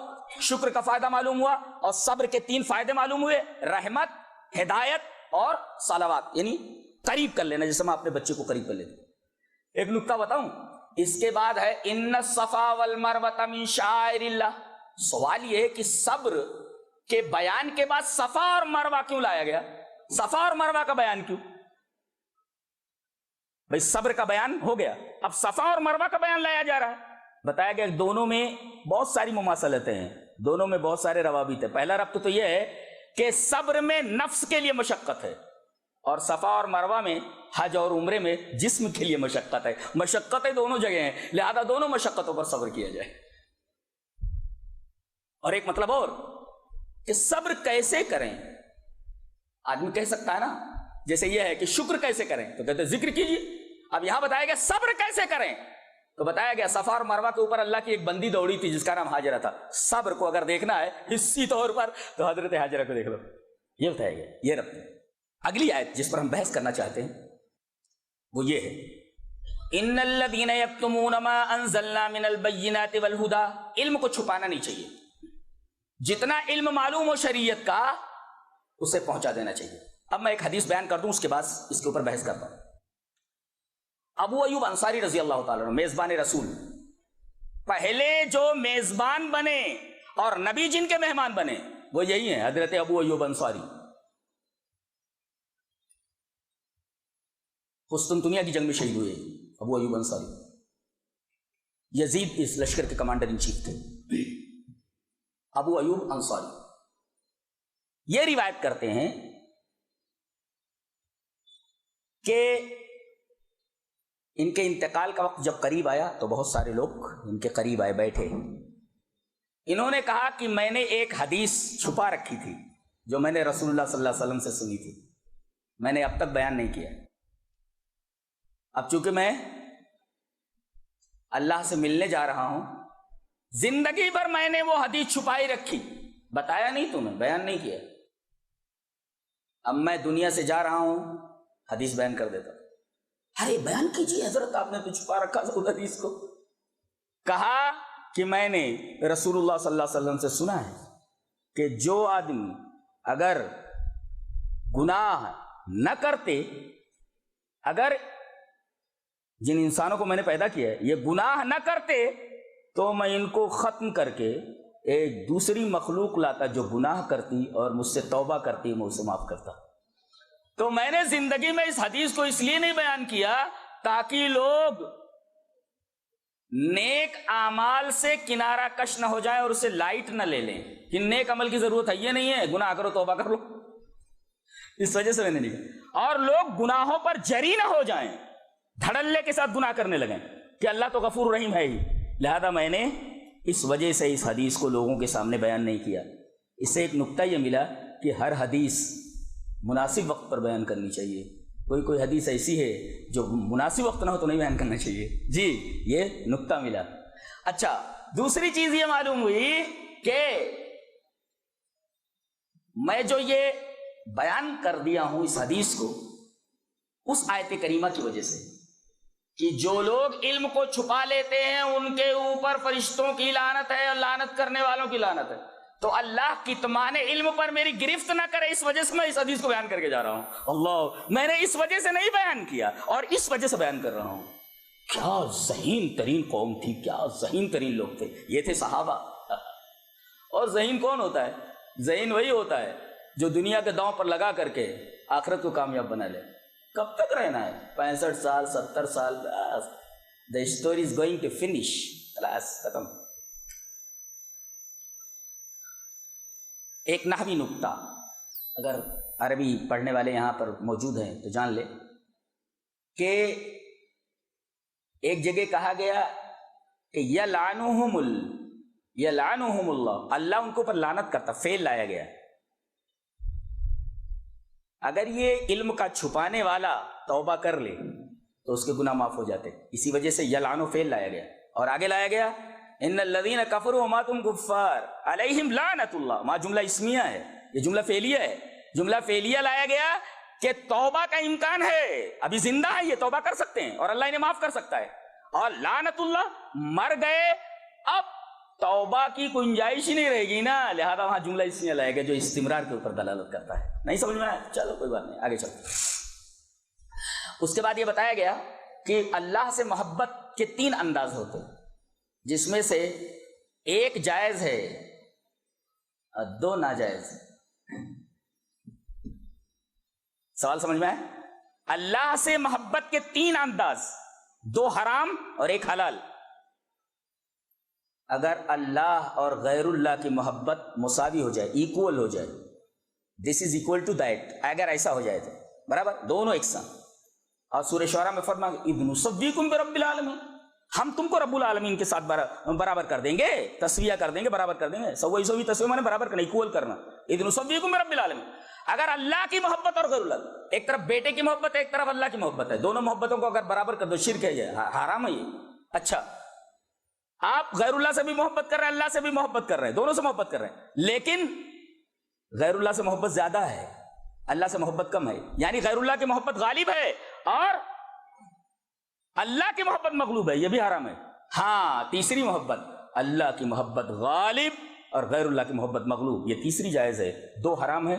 S2: شکر کا فائدہ معلوم ہوا، اور صبر کے 3 فائدے معلوم ہوئے، رحمت، ہدایت اور صلوات، یعنی قریب کر لینا، جیسے ہم اپنے بچے کو قریب کر لیتے. ایک نکتہ بتاؤں، اس کے بعد ہے ان الصفا والمروہ من شعائر اللہ. سوال یہ ہے کہ صبر کے بیان کے بعد صفا اور مروہ کیوں لایا گیا؟ صفا اور مروہ کا بیان کیوں؟ بھئی صبر کا بیان ہو گیا، اب صفا اور مروہ کا بیان لایا جا رہا ہے. بتایا گیا کہ دونوں میں بہت ساری مماثلتیں ہیں، دونوں میں بہت سارے روابط ہیں. پہلا ربط تو یہ ہے کہ صبر میں نفس کے لیے مشقت ہے، اور صفا اور مروہ میں، حج اور عمرے میں جسم کے لیے مشقت ہے. مشقتیں دونوں جگہ ہیں، لہذا دونوں مشقتوں پر صبر کیا جائے. اور ایک مطلب اور کہ صبر کیسے کریں. آدمی کہہ سکتا ہے نا، جیسے یہ ہے کہ شکر کیسے کریں، تو کہتے ہیں ذکر کیجیے. اب یہاں بتایا گیا صبر کیسے کریں، تو بتایا گیا صفا اور مروہ کے اوپر اللہ کی ایک بندی دوڑی تھی جس کا نام حاجرہ تھا. صبر کو اگر دیکھنا ہے حصی طور پر تو حضرت حاجرہ کو دیکھ لو. یہ بتایا گیا، یہ ربط ہے. اگلی آیت جس پر ہم بحث کرنا چاہتے ہیں وہ یہ ہے، ان الذین یکتمون ما انزلنا من البینات والہدی. علم کو چھپانا نہیں چاہیے، جتنا علم معلوم ہو شریعت کا اسے پہنچا دینا چاہیے. اب میں ایک حدیث بیان کر دوں، اس کے بعد اس کے اوپر بحث کرتا ہوں. ابو ایوب انصاری رضی اللہ تعالیٰ عنہ، میزبان رسول، پہلے جو میزبان بنے اور نبی جن کے مہمان بنے وہ یہی ہیں، حضرت ابو ایوب انصاری. قسطنطنیہ کی جنگ میں شہید ہوئے ابو ایوب انصاری. یزید اس لشکر کے کمانڈر ان چیف تھے. ابو ایوب انصاری یہ روایت کرتے ہیں کہ ان کے انتقال کا وقت جب قریب آیا تو بہت سارے لوگ ان کے قریب آئے، بیٹھے. انہوں نے کہا کہ میں نے ایک حدیث چھپا رکھی تھی جو میں نے رسول اللہ صلی اللہ علیہ وسلم سے سنی تھی، میں نے اب تک بیان نہیں کیا. اب چونکہ میں اللہ سے ملنے جا رہا ہوں، زندگی بھر میں نے وہ حدیث چھپائی رکھی، بتایا نہیں تمہیں، بیان نہیں کیا. اب میں دنیا سے جا رہا ہوں، حدیث بیان کر دیتا. ارے بیان کیجیے حضرت، آپ نے تو چھپا رکھا تھا اس حدیث کو. کہا کہ میں نے رسول اللہ صلی اللہ علیہ وسلم سے سنا ہے کہ جو آدمی اگر گناہ نہ کرتے، اگر جن انسانوں کو میں نے پیدا کیا ہے یہ گناہ نہ کرتے تو میں ان کو ختم کر کے ایک دوسری مخلوق لاتا جو گناہ کرتی اور مجھ سے توبہ کرتی، میں اسے معاف کرتا۔ تو میں نے زندگی میں اس حدیث کو اس لیے نہیں بیان کیا تاکہ لوگ نیک اعمال سے کنارہ کش نہ ہو جائیں اور اسے لائٹ نہ لے لیں کہ نیک عمل کی ضرورت ہے، یہ نہیں ہے، گناہ کرو توبہ کر لو، اس وجہ سے میں نے نہیں کہا۔ اور لوگ گناہوں پر جری نہ ہو جائیں، دھڑلے کے ساتھ گناہ کرنے لگیں کہ اللہ تو غفور رحیم ہے ہی، لہذا میں نے اس وجہ سے اس حدیث کو لوگوں کے سامنے بیان نہیں کیا۔ اس سے ایک نقطہ یہ ملا کہ ہر حدیث مناسب وقت پر بیان کرنی چاہیے، کوئی حدیث ایسی ہے جو مناسب وقت نہ ہو تو نہیں بیان کرنا چاہیے، جی یہ نقطہ ملا۔ اچھا، دوسری چیز یہ معلوم ہوئی کہ میں جو یہ بیان کر دیا ہوں اس حدیث کو اس آیت کریمہ کی وجہ سے کہ جو لوگ علم کو چھپا لیتے ہیں ان کے اوپر فرشتوں کی لعنت ہے اور لعنت کرنے والوں کی لعنت ہے، تو اللہ کتمان علم پر میری گرفت نہ کرے، اس وجہ سے میں اس حدیث کو بیان کر کے جا رہا ہوں۔ اللہ، میں نے اس وجہ سے نہیں بیان کیا اور اس وجہ سے بیان کر رہا ہوں۔ کیا ذہین ترین قوم تھی، کیا ذہین ترین لوگ تھے، یہ تھے صحابہ۔ اور ذہین کون ہوتا ہے؟ ذہین وہی ہوتا ہے جو دنیا کے داؤں پر لگا کر کے آخرت کو کامیاب بنا لے۔ کب تک رہنا ہے؟ 65 سال 70 سال، the story is going to finish، خلاص ختم۔ ایک نحوی نکتہ اگر عربی پڑھنے والے یہاں پر موجود ہیں تو جان لے کہ ایک جگہ کہا گیا کہ یلعنہم اللہ، اللہ ان کو پر لعنت کرتا، فعل لایا گیا۔ اگر یہ علم کا چھپانے والا توبہ کر لے تو اس کے گناہ معاف ہو جاتے، اسی وجہ سے یلعنو فعل لایا گیا۔ اور آگے لایا گیا ان الذین کفروا وماتوا کفار علیہم لعنت اللہ، ما جملہ اسمیہ ہے، یہ جملہ فعلیہ ہے۔ جملہ فعلیہ لایا گیا کہ توبہ کا امکان ہے، ابھی زندہ ہے، یہ توبہ کر سکتے ہیں اور اللہ انہیں معاف کر سکتا ہے۔ اور لعنت اللہ، مر گئے، اب توبہ کی گنجائش ہی نہیں رہے گی نا، لہذا وہاں جملہ اسمیہ لایا گیا جو استمرار کے اوپر دلالت کرتا ہے۔ نہیں سمجھ میں آیا؟ چلو کوئی بات نہیں، آگے چلتے۔ اس کے بعد یہ بتایا گیا کہ اللہ سے محبت کے 3 انداز ہوتے ہیں، جس میں سے ایک جائز ہے اور 2 ناجائز ہیں۔ سوال سمجھ میں آئے؟ اللہ سے محبت کے 3 انداز، 2 حرام اور 1 حلال۔ اگر اللہ اور غیر اللہ کی محبت مساوی ہو جائے، ایکول ہو جائے، دس از اکول ٹو دیٹ، اگر ایسا ہو جائے تو برابر، دونوں یکساں۔ اور سورہ شعراء میں فرمایا اذ نسویکم برب العالمین، ہم تم کو رب العالمین کے ساتھ برابر کر دیں گے، تسویہ کر دیں گے، برابر کر دیں گے۔ سوی تسویہ مانے برابر کرنا، ایکول کرنا۔ اذ نسویکم برب العالمین، اگر اللہ کی محبت اور غیر اللہ، ایک طرف بیٹے کی محبت ہے، ایک طرف اللہ کی محبت ہے، دونوں محبتوں کو اگر برابر کر دو شرک ہے، یہ حرام ہے یہ۔ اچھا، آپ غیر اللہ سے بھی محبت کر رہے ہیں، اللہ سے بھی محبت کر رہے ہیں، دونوں سے محبت کر رہے ہیں، لیکن غیر اللہ سے محبت زیادہ ہے، اللہ سے محبت کم ہے، یعنی غیر اللہ کی محبت غالب ہے اور اللہ کی محبت مغلوب ہے، یہ بھی حرام ہے۔ ہاں، تیسری محبت، اللہ کی محبت غالب اور غیر اللہ کی محبت مغلوب، یہ تیسری جائز ہے۔ 2 حرام ہے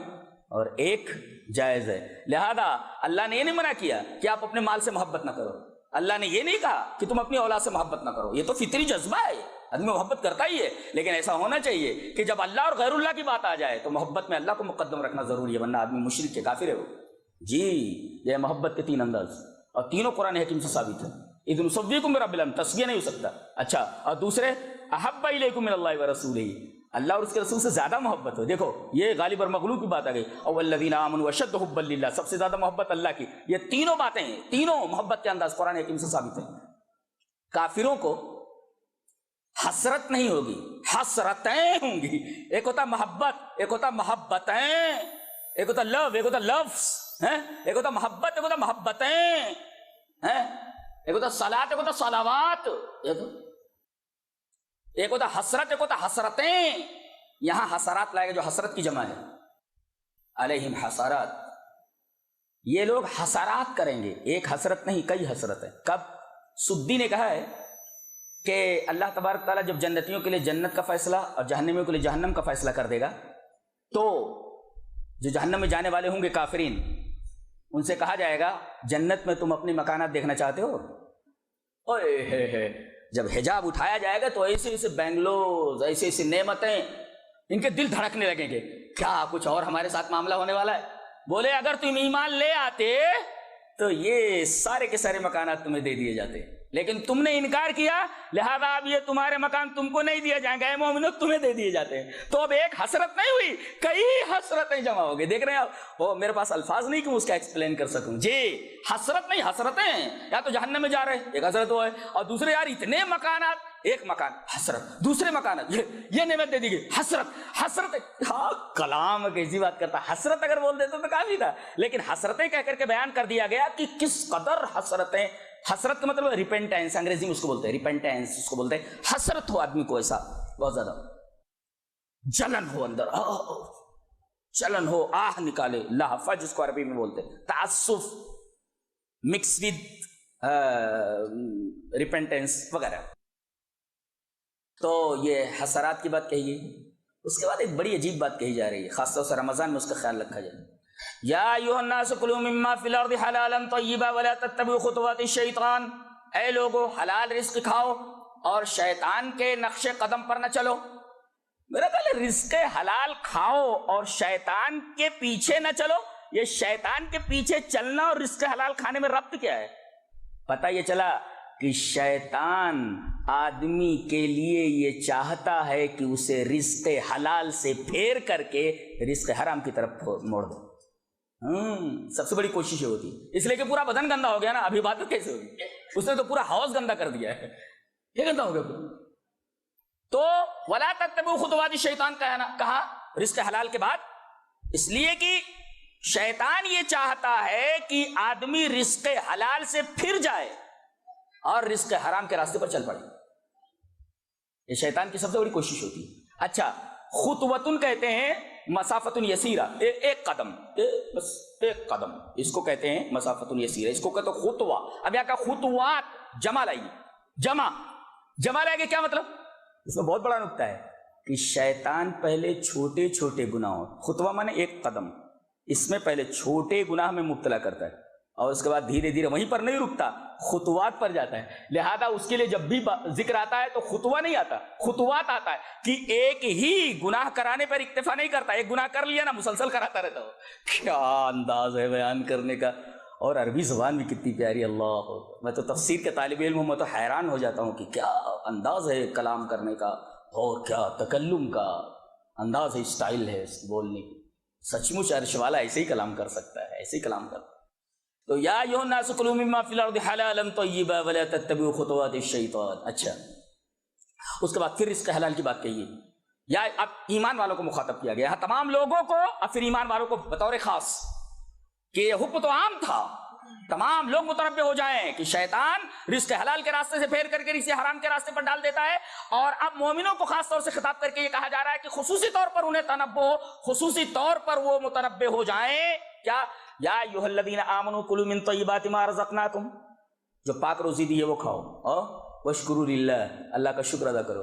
S2: اور 1 جائز ہے۔ لہذا اللہ نے یہ نہیں منع کیا کہ آپ اپنے مال سے محبت نہ کرو، اللہ نے یہ نہیں کہا کہ تم اپنی اولاد سے محبت نہ کرو، یہ تو فطری جذبہ ہے، آدمی محبت کرتا ہی ہے، لیکن ایسا ہونا چاہیے کہ جب اللہ اور غیر اللہ کی بات آ جائے تو محبت میں اللہ کو مقدم رکھنا ضروری ہے، ورنہ آدمی مشرک کے کافر ہے وہ۔ جی، یہ محبت کے 3 انداز اور تینوں قرآن حکیم سے ثابت ہے۔ اذ نسویکم برب العالمین، تسویہ نہیں ہو سکتا۔ اچھا، اور دوسرے احب الیکم من اللہ ورسولہ، اللہ اور اس کے رسول سے زیادہ محبت ہو۔ دیکھو یہ غالب اور مغلوب کی بات آ گئی۔ اور والذین آمنوا اشد حبا للہ، سب سے زیادہ محبت اللہ کی۔ یہ تینوں باتیں ہیں، تینوں محبت کے انداز قرآن حکیم سے ثابت ہیں۔ کافروں کو حسرت نہیں ہوگی، حسرتیں ہوں گی۔ ایک ہوتا محبت، ایک ہوتا محبتیں، ایک ہوتا لو، ایک ہوتا لفظ، ایک ہوتا محبت، ایک ہوتا محبتیں، ایک ہوتا صلاۃ، ایک ہوتا صلوات، ایک ہوتا حسرت، ایک ہوتا حسرتیں۔ یہاں حسرات لائے گا جو حسرت کی جمع ہے، علیہم حسرات، یہ لوگ حسرات کریں گے، ایک حسرت نہیں کئی حسرت ہے۔ کب؟ سدی نے کہا ہے کہ اللہ تبارک تعالیٰ جب جنتیوں کے لیے جنت کا فیصلہ اور جہنمیوں کے لیے جہنم کا فیصلہ کر دے گا تو جو جہنم میں جانے والے ہوں گے کافرین، ان سے کہا جائے گا جنت میں تم اپنے مکانات دیکھنا چاہتے ہو؟ اوئے ہے جب حجاب اٹھایا جائے گا تو ایسے ایسے بنگلوز، ایسے ایسے نعمتیں، ان کے دل دھڑکنے لگیں گے، کیا کچھ اور ہمارے ساتھ معاملہ ہونے والا ہے؟ بولے اگر تم ایمان لے آتے تو یہ سارے کے سارے مکانات تمہیں دے دیے جاتے، لیکن تم نے انکار کیا، لہذا اب یہ تمہارے مکان تم کو نہیں دیے جائیں گے، اے مومنو تمہیں دے دیے جاتے ہیں۔ تو اب ایک حسرت نہیں ہوئی، کئی حسرتیں جمع ہو گئی۔ دیکھ رہے ہیں آپ، وہ میرے پاس الفاظ نہیں کہ اس کا ایکسپلین کر سکوں۔ جی حسرت نہیں، حسرتیں، یا تو جہنم میں جا رہے ایک حسرت وہ ہے، اور دوسرے یار اتنے مکانات، ایک مکان حسرت، دوسرے مکانات یہ نعمت دے دی گئی، حسرت۔ ہاں کلام کیسی بات کرتا، حسرت اگر بول دیتے تو کافی تھا، لیکن حسرتیں کہہ کر کے بیان کر دیا گیا کہ کس قدر حسرتیں۔ حسرت کا مطلب ریپینٹینس، انگریزی میں اس کو بولتے ہیں ریپینٹینس، اس کو بولتے ہیں حسرت ہو آدمی کو، ایسا بہت زیادہ جلن ہو اندر، جلن ہو، آہ نکالے، لہفہ جس کو عربی میں بولتے ہیں، تعصف مکس ود ریپینٹینس وغیرہ۔ تو یہ حسرات کی بات کہی گئی۔ اس کے بعد ایک بڑی عجیب بات کہی جا رہی ہے، خاص طور سے رمضان میں اس کا خیال رکھا جائے۔ یا ایھا الناس کلوا مما فی الارض حلالا طیبا ولا تتبعوا خطوات الشیطان، اے لوگو حلال رزق کھاؤ اور شیطان کے نقش قدم پر نہ چلو۔ میرا خیال ہے رزق حلال کھاؤ اور شیطان کے پیچھے نہ چلو، یہ شیطان کے پیچھے چلنا اور رزق حلال کھانے میں ربط کیا ہے؟ پتہ یہ چلا کہ شیطان آدمی کے لیے یہ چاہتا ہے کہ اسے رزق حلال سے پھیر کر کے رزق حرام کی طرف موڑ دو۔ سب سے بڑی کوشش یہ ہوتی ہے، اس لیے کہ پورا بدن گندا ہو گیا نا، ابھی عبادت کیسے ہوگی؟ اس نے تو پورا ہاؤس گندا کر دیا ہے، یہ گندا ہو گیا پورا۔ تو ولا تتبعوا خطوات الشیطان کہا رزق حلال کے بعد، اس لیے کہ شیطان یہ چاہتا ہے کہ آدمی رزق حلال سے پھر جائے اور رزق حرام کے راستے پر چل پڑے، یہ شیطان کی سب سے بڑی کوشش ہوتی ہے۔ اچھا، خطوتن کہتے ہیں مسافتن یسیرہ، ایک قدم، بس ایک قدم، اس کو کہتے ہیں مسافتن یسیرہ، اس کو کہتے ہیں خطوہ۔ اب یہاں کا خطوات جمع لائیے، جمع لائے گے، کیا مطلب؟ اس میں بہت بڑا نکتہ ہے کہ شیطان پہلے چھوٹے چھوٹے گناہوں، خطوہ مانے ایک قدم، اس میں پہلے چھوٹے گناہ میں مبتلا کرتا ہے اور اس کے بعد دھیرے دھیرے وہیں پر نہیں رکتا، خطوات پر جاتا ہے۔ لہذا اس کے لیے جب بھی ذکر آتا ہے تو خطوہ نہیں آتا، خطوات آتا ہے کہ ایک ہی گناہ کرانے پر اکتفا نہیں کرتا، ایک گناہ کر لیا نا مسلسل کراتا رہتا ہو۔ کیا انداز ہے بیان کرنے کا، اور عربی زبان بھی کتنی پیاری، اللہ! میں تو تفسیر کے طالب علم ہوں، میں تو حیران ہو جاتا ہوں کہ کیا انداز ہے کلام کرنے کا، اور کیا تکلم کا انداز ہے، اسٹائل ہے بولنے کی۔ سچ مچ عرش والا ایسے ہی کلام کر سکتا ہے، ایسے ہی کلام کرتا ہے۔ تو یا ایھا الناس کلوا مما فی الارض حلالا طیبا ولا تتبعوا خطوات الشیطان۔ اچھا، اس کے بعد پھر رزق حلال کی بات کہیے، یا اب ایمان والوں کو مخاطب کیا گیا، یہاں تمام لوگوں کو اور پھر ایمان والوں کو بطور خاص، کہ یہ حکم تو عام تھا تمام لوگ متنبہ ہو جائیں کہ شیطان رزق حلال کے راستے سے پھیر کر کے رزق حرام کے راستے پر ڈال دیتا ہے، اور اب مومنوں کو خاص طور سے خطاب کر کے یہ کہا جا رہا ہے کہ خصوصی طور پر انہیں تنبہ ہو، خصوصی طور پر وہ متنبہ ہو جائیں۔ کیا؟ یا ایھا الذین آمنوا کلوا من طیبات ما رزقناکم، جو پاک روزی دی ہے وہ کھاؤ، اور واشکروا للہ، اللہ کا شکر ادا کرو۔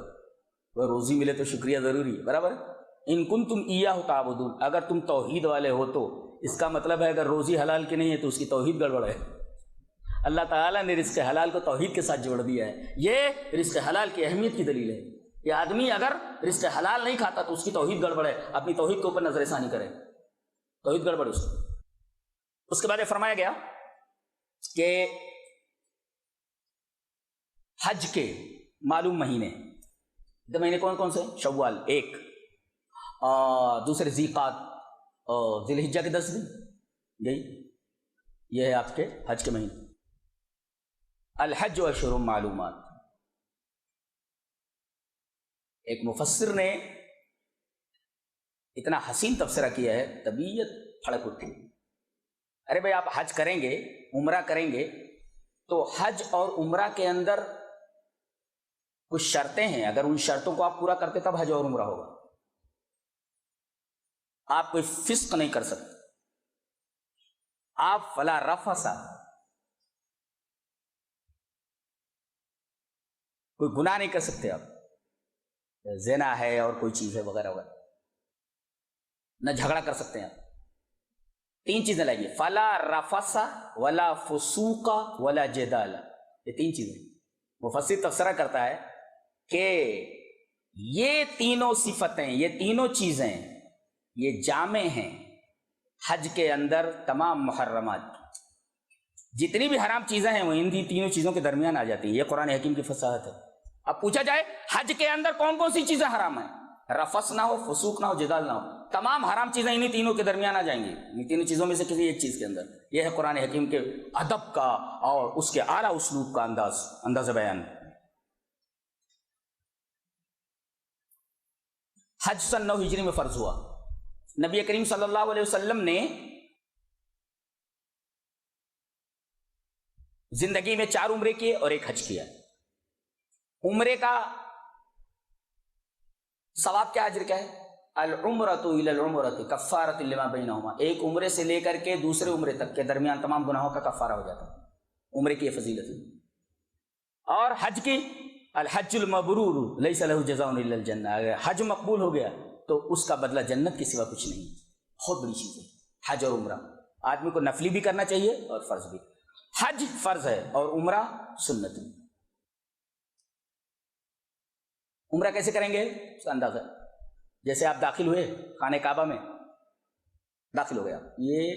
S2: وہ روزی ملے تو شکریہ ضروری ہے، برابر۔ ان کنتم ایاہ تعبدون، اگر تم توحید والے ہو تو اس کا مطلب ہے اگر روزی حلال کی نہیں ہے تو اس کی توحید گڑبڑ ہے۔ اللہ تعالیٰ نے رزق حلال کو توحید کے ساتھ جوڑ دیا ہے، یہ رزق حلال کی اہمیت کی دلیل ہے کہ آدمی اگر رزق حلال نہیں کھاتا تو اس کی توحید گڑبڑ ہے، اپنی توحید کے اوپر نظر ثانی کرے، توحید گڑبڑ ہے اس کے بعد فرمایا گیا کہ حج کے معلوم مہینے، مہینے کون کون سے؟ شوال 1، دوسرے ذیقعدہ اور ذی الحجہ کے 10 دن، یہی یہ ہے آپ کے حج کے مہینے۔ الحج اشہر معلومات، ایک مفسر نے اتنا حسین تبصرہ کیا ہے، طبیعت پھڑک اٹھی۔ ارے بھائی، آپ حج کریں گے، عمرہ کریں گے، تو حج اور عمرہ کے اندر کچھ شرطیں ہیں، اگر ان شرطوں کو آپ پورا کرتے تب حج اور عمرہ ہوگا۔ آپ کوئی فسق نہیں کر سکتے، آپ فلا رفث، کوئی گناہ نہیں کر سکتے، آپ زنا ہے اور کوئی چیز ہے وغیرہ وغیرہ، نہ جھگڑا کر سکتے ہیں آپ، تین چیزیں لائیے، فلا رفسا ولا فسوقا ولا جدال، یہ تین چیزیں مفسر تفسیرہ کرتا ہے کہ یہ تینوں صفتیں، یہ تینوں چیزیں یہ جامع ہیں حج کے اندر تمام محرمات کی، جتنی بھی حرام چیزیں ہیں وہ ان تینوں چیزوں کے درمیان آ جاتی ہیں، یہ قرآن حکیم کی فصاحت ہے۔ اب پوچھا جائے حج کے اندر کون کون سی چیزیں حرام ہیں، رفس نہ ہو، فسوق نہ ہو، جدال نہ ہو، تمام حرام چیزیں انہی تینوں کے درمیان آ جائیں گی، ان تینوں چیزوں میں سے کسی ایک چیز کے اندر۔ یہ ہے قرآن حکیم کے ادب کا اور اس کے اعلیٰ اسلوب کا انداز بیان۔ حج سن 9 ہجری میں فرض ہوا، نبی کریم صلی اللہ علیہ وسلم نے زندگی میں 4 عمرے کیے اور 1 حج کیا۔ عمرے کا ثواب کیا، اجر کیا ہے؟ العمرۃ الی العمرۃ کفارۃ لما بینہما، ایک عمرے سے لے کر کے دوسرے عمرے تک کے درمیان تمام گناہوں کا کفارہ ہو جاتا ہے، عمرے کی یہ فضیلت ہے۔ اور حج کی الحج المبرور لیس لہ جزاء الا الجنہ، اگر حج مقبول ہو گیا تو اس کا بدلہ جنت کے سوا کچھ نہیں، بہت بڑی چیز ہے حج اور عمرہ۔ آدمی کو نفلی بھی کرنا چاہیے اور فرض بھی۔ حج فرض ہے اور عمرہ سنت ہے۔ عمرہ کیسے کریں گے اس کا اندازہ، جیسے آپ داخل ہوئے خانہ کعبہ میں، داخل ہو گیا، یہ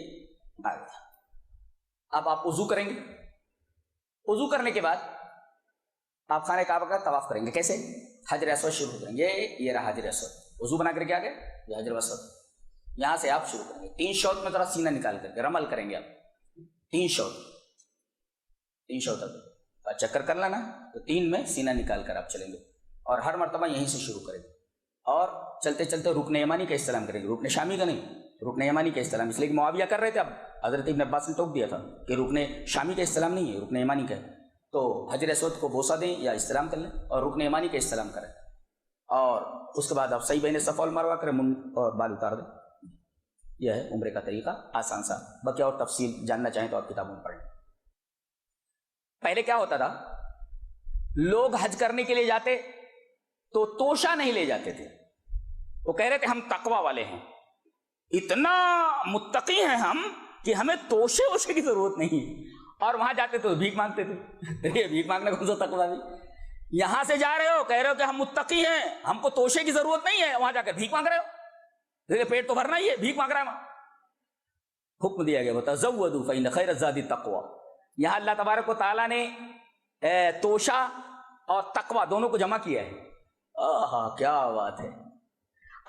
S2: آ گیا، اب آپ وضو کریں گے، وضو کرنے کے بعد آپ خانہ کعبہ کا طواف کریں گے، کیسے؟ حجر اسود شروع کریں گے، یہ رہا حجر اسود، وضو بنا کر کے آ گئے، یہ حجر اسود، یہاں سے آپ شروع کریں گے، 3 شوط میں ذرا سینہ نکال کر کے رمل کریں گے آپ، 3 شوط تک چکر کر لینا، تو 3 میں سینہ نکال کر آپ چلیں گے، اور ہر مرتبہ یہیں سے شروع کریں گے، اور چلتے چلتے رکن یمانی کا استلام کریں گے، رکن شامی کا نہیں، رکن یمانی کا استلام، اس لیے کہ معاویہ کر رہے تھے، اب حضرت ابن عباس نے ٹوک دیا تھا کہ رکن شامی کا استلام نہیں ہے، رکن یمانی کا ہے، تو حجر اسود کو بوسہ دیں یا استلام کر لیں اور رکن یمانی کا استلام کریں، اور اس کے بعد آپ صحیح بین صفا والمروہ کریں اور بال اتار دیں۔ یہ ہے عمرے کا طریقہ، آسان سا، باقی اور تفصیل جاننا چاہیں تو آپ کتابوں میں پڑھیں۔ پہلے کیا ہوتا تھا، لوگ حج کرنے کے لیے جاتے تو توشہ نہیں لے جاتے تھے، وہ کہہ رہے تھے ہم تقوی والے ہیں، اتنا متقی ہیں ہم کہ ہمیں توشے ووشے کی ضرورت نہیں، اور وہاں جاتے تو بھیک مانگتے تھے، یہ بھیک مانگنا کون سا تقوی ہے؟ یہاں سے جا رہے ہو، کہہ رہے ہو کہ ہم متقی ہیں، ہم کو توشے کی ضرورت نہیں ہے، وہاں جا کر بھیک مانگ رہے ہو، پیٹ تو بھرنا ہی ہے، بھیک مانگ رہا ہے وہاں۔ حکم دیا گیا وَتَزَوَّدُوا فَإِنَّ خَيْرَ الزَّادِ التَّقْوَىٰ، یہاں اللہ تبارک و تعالیٰ نے توشہ اور تقوی دونوں کو جمع کیا ہے۔ آہا کیا بات ہے،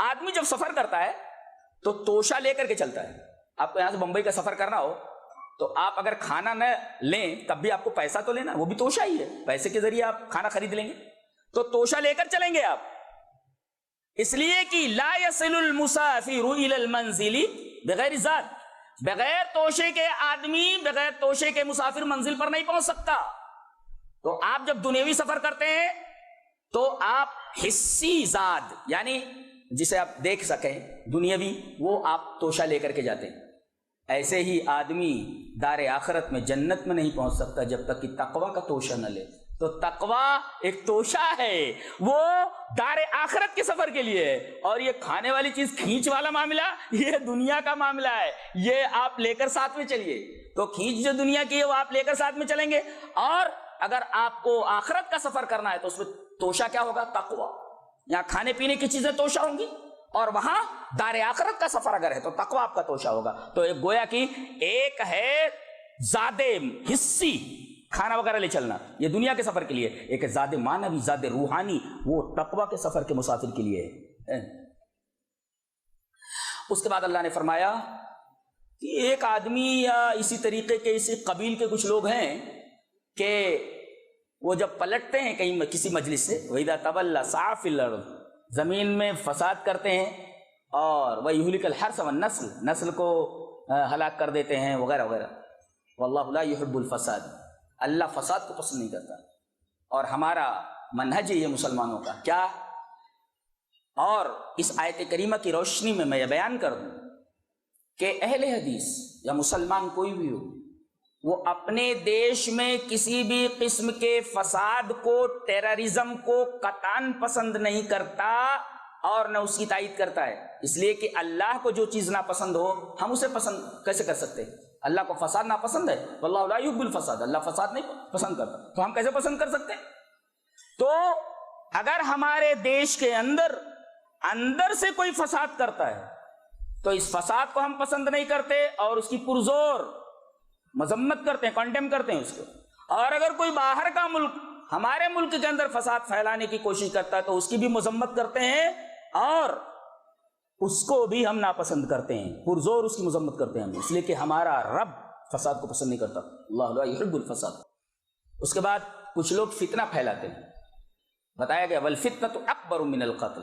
S2: آدمی جب سفر کرتا ہے تو توشہ لے کر کے چلتا ہے۔ آپ کو یہاں سے بمبئی کا سفر کرنا ہو تو آپ اگر کھانا نہ لیں تب بھی آپ کو پیسہ تو لینا، وہ بھی توشہ ہی ہے، پیسے کے ذریعے آپ کھانا خرید لیں گے، تو توشہ لے کر چلیں گے آپ، اس لیے کہ لا يصل المسافر الى المنزل بغیر زاد، بغیر توشے کے آدمی، بغیر توشے کے مسافر منزل پر نہیں پہنچ سکتا۔ تو آپ جب دنیاوی سفر کرتے ہیں تو آپ حسی زاد یعنی جسے آپ دیکھ سکیں دنیاوی، وہ آپ توشہ لے کر کے جاتے ہیں۔ ایسے ہی آدمی دار آخرت میں جنت میں نہیں پہنچ سکتا جب تک کہ تقوی کا توشہ نہ لے۔ تو تقوی ایک توشہ ہے، وہ دار آخرت کے سفر کے لیے ہے، اور یہ کھانے والی چیز کھینچ والا معاملہ یہ دنیا کا معاملہ ہے، یہ آپ لے کر ساتھ میں چلیے۔ تو کھینچ جو دنیا کی ہے وہ آپ لے کر ساتھ میں چلیں گے، اور اگر آپ کو آخرت کا سفر کرنا ہے تو اس میں توشہ کیا ہوگا؟ تقوی۔ یہاں کھانے پینے کی چیزیں توشہ ہوں گی، اور وہاں دار آخرت کا سفر اگر ہے تو تقوی آپ کا توشہ ہوگا۔ تو ایک گویا کی ایک ہے زاد حسی کھانا وغیرہ لے چلنا، یہ دنیا کے سفر کے لیے، ایک زاد معنوی، زاد روحانی، وہ تقوی کے سفر کے مسافر کے لیے ہے۔ اس کے بعد اللہ نے فرمایا کہ ایک آدمی یا اسی طریقے کے اسی قبیل کے کچھ لوگ ہیں کہ وہ جب پلٹتے ہیں کہیں کسی مجلس سے، وَإِذَا تَوَلَّى سَعَىٰ فِي الْأَرْضِ، زمین میں فساد کرتے ہیں، اور وَيُهْلِكُ الْحَرْثَ وَالنَّسْلَ، نسل کو ہلاک کر دیتے ہیں وغیرہ وغیرہ۔ وَاللَّهُ لَا يُحِبُّ الْفَسَادِ، اللہ فساد کو پسند نہیں کرتا، اور ہمارا منہج ہے یہ مسلمانوں کا کیا۔ اور اس آیت کریمہ کی روشنی میں یہ بیان کر دوں کہ اہل حدیث یا مسلمان کوئی بھی ہو، وہ اپنے دیش میں کسی بھی قسم کے فساد کو، ٹیررزم کو قطعاً پسند نہیں کرتا، اور نہ اس کی تائید کرتا ہے، اس لیے کہ اللہ کو جو چیز ناپسند ہو ہم اسے پسند کیسے کر سکتے ہیں؟ اللہ کو فساد ناپسند ہے، واللہ لا یحب الفساد، اللہ فساد نہیں پسند کرتا، تو ہم کیسے پسند کر سکتے ہیں؟ تو اگر ہمارے دیش کے اندر سے کوئی فساد کرتا ہے تو اس فساد کو ہم پسند نہیں کرتے اور اس کی پرزور مذمت کرتے ہیں، کنڈیم کرتے ہیں اس کو۔ اور اگر کوئی باہر کا ملک ہمارے ملک کے اندر فساد پھیلانے کی کوشش کرتا ہے تو اس کی بھی مذمت کرتے ہیں اور اس کو بھی ہم ناپسند کرتے ہیں، پرزور اس کی مذمت کرتے ہیں ہم، اس لیے کہ ہمارا رب فساد کو پسند نہیں کرتا، اللہ لا یحب الفساد۔ اس کے بعد کچھ لوگ فتنہ پھیلاتے ہیں، بتایا گیا والفتنة اکبر من القتل،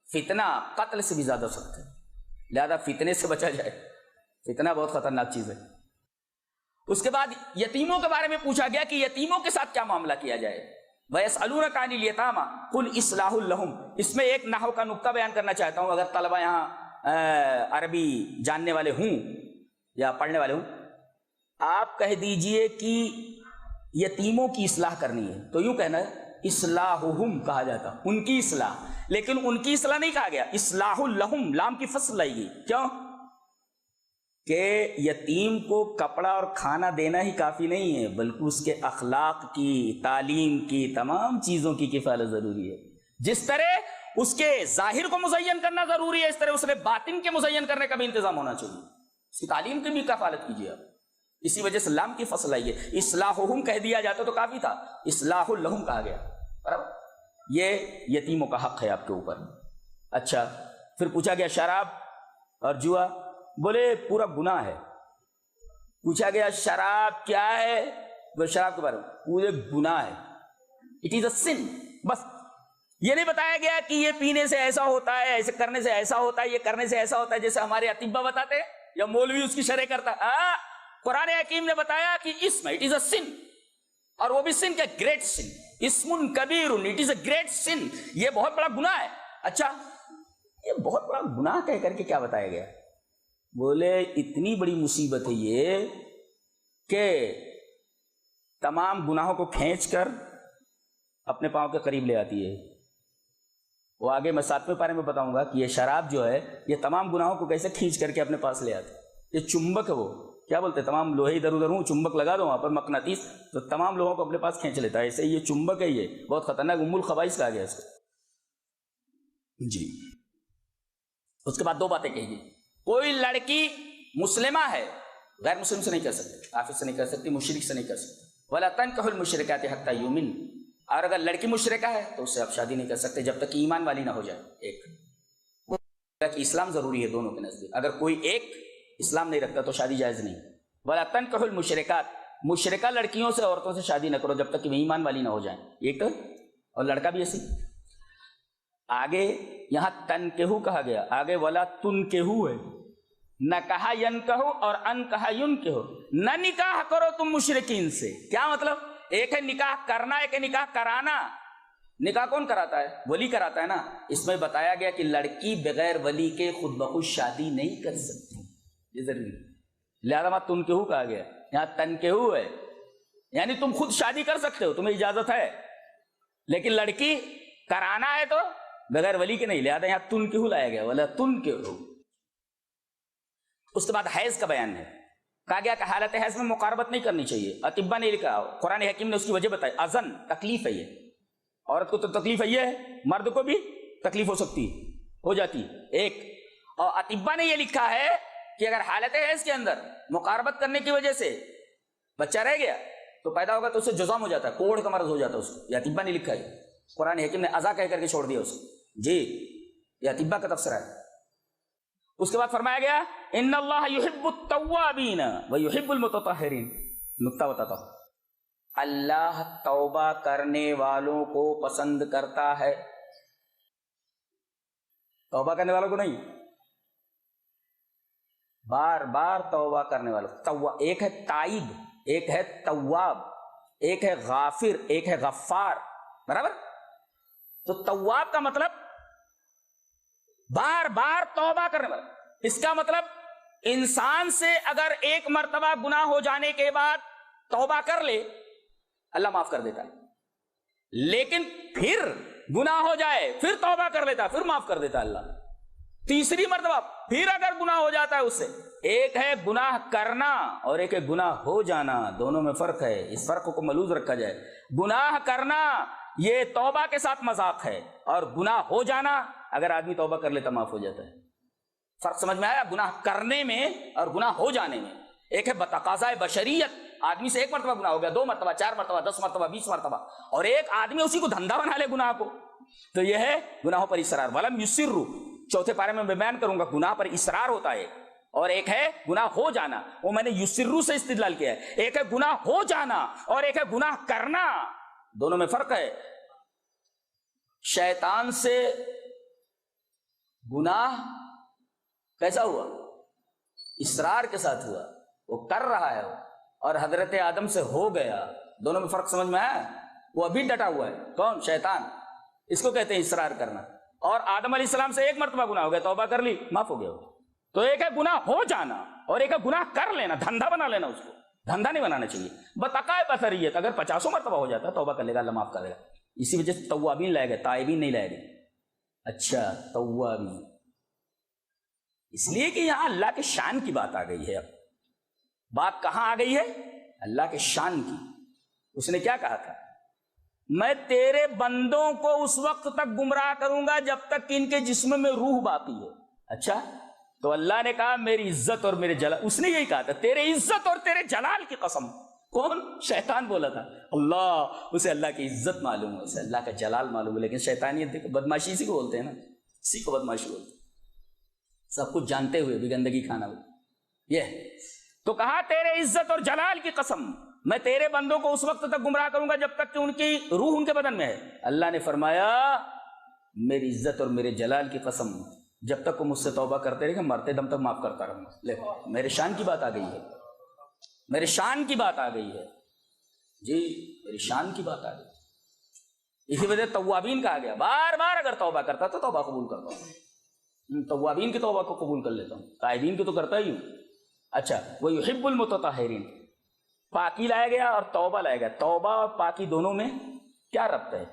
S2: فتنہ قتل سے بھی زیادہ سخت ہے، لہذا فتنے سے بچا جائے، فتنہ بہت خطرناک چیز ہے۔ اس کے بعد یتیموں کے بارے میں پوچھا گیا کہ یتیموں کے ساتھ کیا معاملہ کیا جائے، وَيَسْأَلُونَكَ عَنِ الْيَتَامَى قُلْ إِصْلَاحٌ لَهُمْ۔ اس میں ایک نحو کا نقطہ بیان کرنا چاہتا ہوں، اگر طلبہ یہاں عربی جاننے والے ہوں یا پڑھنے والے ہوں، آپ کہہ دیجئے کہ یتیموں کی اصلاح کرنی ہے تو یوں کہنا ہے اصلاحہم کہا جاتا، ان کی اصلاح، لیکن ان کی اصلاح نہیں کہا گیا، اصلاح لہم، لام کی فصل لائی گئی، کیوں کہ یتیم کو کپڑا اور کھانا دینا ہی کافی نہیں ہے، بلکہ اس کے اخلاق کی، تعلیم کی، تمام چیزوں کی کفالت ضروری ہے۔ جس طرح اس کے ظاہر کو مزین کرنا ضروری ہے، اس طرح اس نے باطن کے مزین کرنے کا بھی انتظام ہونا چاہیے، اس کی تعلیم کی بھی کفالت کیجیے آپ۔ اسی وجہ سے لام کی فصل آئی ہے، اصلاحہم کہہ دیا جاتا تو کافی تھا، اصلاح لہم کہا گیا، برابر؟ یہ یتیموں کا حق ہے آپ کے اوپر۔ اچھا، پھر پوچھا گیا شراب اور جوا، بولے پورا گناہ ہے۔ پوچھا گیا شراب کیا ہے، وہ شراب کے بارے میں پورے گناہ ہے، اٹ از اے سن۔ بس یہ نہیں بتایا گیا کہ یہ پینے سے ایسا ہوتا ہے، ایسے کرنے سے ایسا ہوتا ہے، یہ کرنے سے ایسا ہوتا ہے، جیسے ہمارے اطباء بتاتے ہیں یا مولوی اس کی شرح کرتا ہے۔ قرآن حکیم نے بتایا کہ اسم، اٹ از اے سن، اور وہ بھی سن کا گریٹ سن، اسم کبیر، اٹ از اے گریٹ سن، یہ بہت بڑا گناہ ہے۔ اچھا، یہ بہت بڑا گناہ کہہ کر کے کیا بتایا گیا؟ بولے اتنی بڑی مصیبت ہے یہ کہ تمام گناہوں کو کھینچ کر اپنے پاؤں کے قریب لے آتی ہے۔ وہ آگے میں 7ویں پارے میں بتاؤں گا کہ یہ شراب جو ہے یہ تمام گناہوں کو کیسے کھینچ کر کے اپنے پاس لے آتی ہے۔ یہ چمبک ہے، وہ کیا بولتے ہیں، تمام لوہے ادھر ادھر ہوں، چمبک لگا دو وہاں پر مقناطیس، تو تمام لوہوں کو اپنے پاس کھینچ لیتا ہے۔ ایسے یہ چمبک ہے، یہ بہت خطرناک، ام الخبائث کہا گیا اس کو۔ جی، اس کے بعد 2 باتیں کہی گئی، کوئی لڑکی مسلمہ ہے، غیر مسلم سے نہیں کر سکتے، کافر سے نہیں کر سکتی، مشرک سے نہیں کر سکتے، وَلَا تَنْكِحُوا الْمُشْرِكَاتِ حَتَّى يُؤْمِنْ، اور اگر لڑکی مشرکہ ہے تو اس سے آپ شادی نہیں کر سکتے جب تک کہ ایمان والی نہ ہو جائے۔ ایک کہ اسلام ضروری ہے دونوں کے نزدیک، اگر کوئی ایک اسلام نہیں رکھتا تو شادی جائز نہیں۔ وَلَا تَنْكِحُوا الْمُشْرِكَاتِ، مشرکہ لڑکیوں سے، عورتوں سے شادی نہ کرو جب تک کہ وہ ایمان والی نہ ہو جائیں، ایک۔ اور لڑکا بھی ایسی، آگے یہاں تنکہو کہا گیا، آگے ولا تنکہو ہے، نہ کہا ینکہو اور ان کہا ینکہو، نہ نکاح کرو تم مشرکین سے۔ کیا مطلب؟ ایک ہے نکاح کرنا، ایک ہے نکاح کرانا۔ نکاح کون کراتا ہے؟ ولی کراتا ہے نا۔ اس میں بتایا گیا کہ لڑکی بغیر ولی کے خود بخود شادی نہیں کر سکتی، یہ ضروری، لہذا وہاں تنکہو کہا گیا، یہاں تنکہو ہے، یعنی تم خود شادی کر سکتے ہو، تمہیں اجازت ہے، لیکن لڑکی کرانا ہے تو بغیر ولی کے نہیں، لہذا یہاں تنکہو لایا گیا، ولا تنکہو۔ اس کے بعد حیض کا بیان ہے، کہا گیا کہ حالت حیض میں مقاربت نہیں کرنی چاہیے، اطباء نے لکھا، قرآن حکیم نے اس کی وجہ بتائی، اذن تکلیف ہے، یہ عورت کو تو تکلیف ہے، یہ ہے مرد کو بھی تکلیف ہو سکتی ہے، ہو جاتی ہے، ایک۔ اور اطباء نے یہ لکھا ہے کہ اگر حالت حیض کے اندر مقاربت کرنے کی وجہ سے بچہ رہ گیا تو پیدا ہوگا تو اسے جزام ہو جاتا ہے، کوڑ کا مرض ہو جاتا ہے اس کو، یہ اطباء نے لکھا ہے، قرآن حکیم نے ازا کہہ کر کے چھوڑ دیا اس کو، جی یہ اطباء کا تبصرہ ہے۔ اس کے بعد فرمایا گیا ان اللہ یحب التوابین ویحب المتطہرین۔ نکتہ بتاتا ہوں، اللہ توبہ کرنے والوں کو پسند کرتا ہے، توبہ کرنے والوں کو نہیں، بار بار توبہ کرنے والوں۔ ایک ہے تائب، ایک ہے تواب، ایک ہے غافر، ایک ہے غفار، برابر؟ تو تواب کا مطلب بار بار توبہ کرنے والا، اس کا مطلب انسان سے اگر ایک مرتبہ گناہ ہو جانے کے بعد توبہ کر لے اللہ معاف کر دیتا ہے، لیکن پھر گناہ ہو جائے پھر توبہ کر لیتا، پھر معاف کر دیتا اللہ۔ تیسری مرتبہ پھر اگر گناہ ہو جاتا ہے اس سے، ایک ہے گناہ کرنا اور ایک ہے گناہ ہو جانا، دونوں میں فرق ہے، اس فرق کو ملحوظ رکھا جائے۔ گناہ کرنا یہ توبہ کے ساتھ مذاق ہے، اور گناہ ہو جانا اگر آدمی توبہ کر لیتا معاف ہو جاتا ہے۔ فرق سمجھ میں آیا؟ گناہ کرنے میں اور گناہ ہو جانے میں۔ ایک ہے بتقاضۂ بشریت، آدمی سے ایک مرتبہ گناہ ہو گیا، 2 مرتبہ، 4 مرتبہ، 10 مرتبہ، 20 مرتبہ، اور ایک آدمی اسی کو دھندا بنا لے گناہ کو، تو یہ ہے گناہوں پر اصرار۔ ولم یسروا، چوتھے پارے میں بیان کروں گا، گناہ پر اصرار ہوتا ہے، اور ایک ہے گناہ ہو جانا، وہ میں نے یسروا سے استدلال کیا ہے۔ ایک ہے گناہ ہو جانا اور ایک ہے گناہ کرنا، دونوں میں فرق ہے۔ شیطان سے گناہ کیسا ہوا؟ اصرار کے ساتھ ہوا، وہ کر رہا ہے، اور حضرت آدم سے ہو گیا، دونوں میں فرق سمجھ میں آیا؟ وہ ابھی ڈٹا ہوا ہے، کون؟ شیطان، اس کو کہتے ہیں اصرار کرنا۔ اور آدم علیہ السلام سے ایک مرتبہ گناہ ہو گیا، توبہ کر لی، معاف ہو گیا۔ تو ایک ہے گناہ ہو جانا اور ایک ہے گناہ کر لینا، دھندا بنا لینا، اس کو دھندا نہیں بنانا چاہیے۔ بتقائے بصریت، اگر 50 مرتبہ ہو جاتا ہے توبہ کر لے گا، اللہ معاف کر دے گا۔ اسی وجہ سے توابین لائے گئے، تائبین نہیں لائے گئے۔ اچھا، توابین، اس لیے کہ یہاں اللہ کے شان کی بات آ گئی ہے۔ اب بات کہاں آ گئی ہے؟ اللہ کے شان کی۔ اس نے کیا کہا تھا؟ میں تیرے بندوں کو اس وقت تک گمراہ کروں گا جب تک کہ ان کے جسم میں روح باقی ہے۔ اچھا، تو اللہ نے کہا میری عزت اور میرے جلال، اس نے یہی کہا تھا تیرے عزت اور تیرے جلال کی قسم۔ کون؟ شیطان بولا تھا۔ اللہ، اسے اللہ کی عزت معلوم ہے، اسے اللہ کا جلال معلوم ہے، لیکن شیطانیت دیکھو، بدماشی اسی کو بولتے ہیں نا، اسی کو بدماشی بولتے ہیں، سب کچھ جانتے ہوئے بھی گندگی کھانا ہو۔ یہ تو کہا تیرے عزت اور جلال کی قسم، میں تیرے بندوں کو اس وقت تک گمراہ کروں گا جب تک کہ ان کی روح ان کے بدن میں ہے۔ اللہ نے فرمایا میری عزت اور میرے جلال کی قسم، جب تک وہ مجھ سے توبہ کرتے رہے گا، مرتے دم تک معاف کرتا رہوں گا۔ لے، میرے شان کی بات آ گئی ہے، میرے شان کی بات آ گئی ہے، جی میری شان کی بات آ گئی۔ اسی وجہ توابین کہا گیا، بار بار اگر توبہ کرتا تو توبہ قبول کرتا ہوں، توابین کی توبہ کو قبول کر لیتا ہوں، تائبین کی تو کرتا ہی ہوں۔ اچھا، وہ یحب المتطہرین، پاکی لایا گیا اور توبہ لایا گیا۔ توبہ اور پاکی دونوں میں کیا ربط ہے؟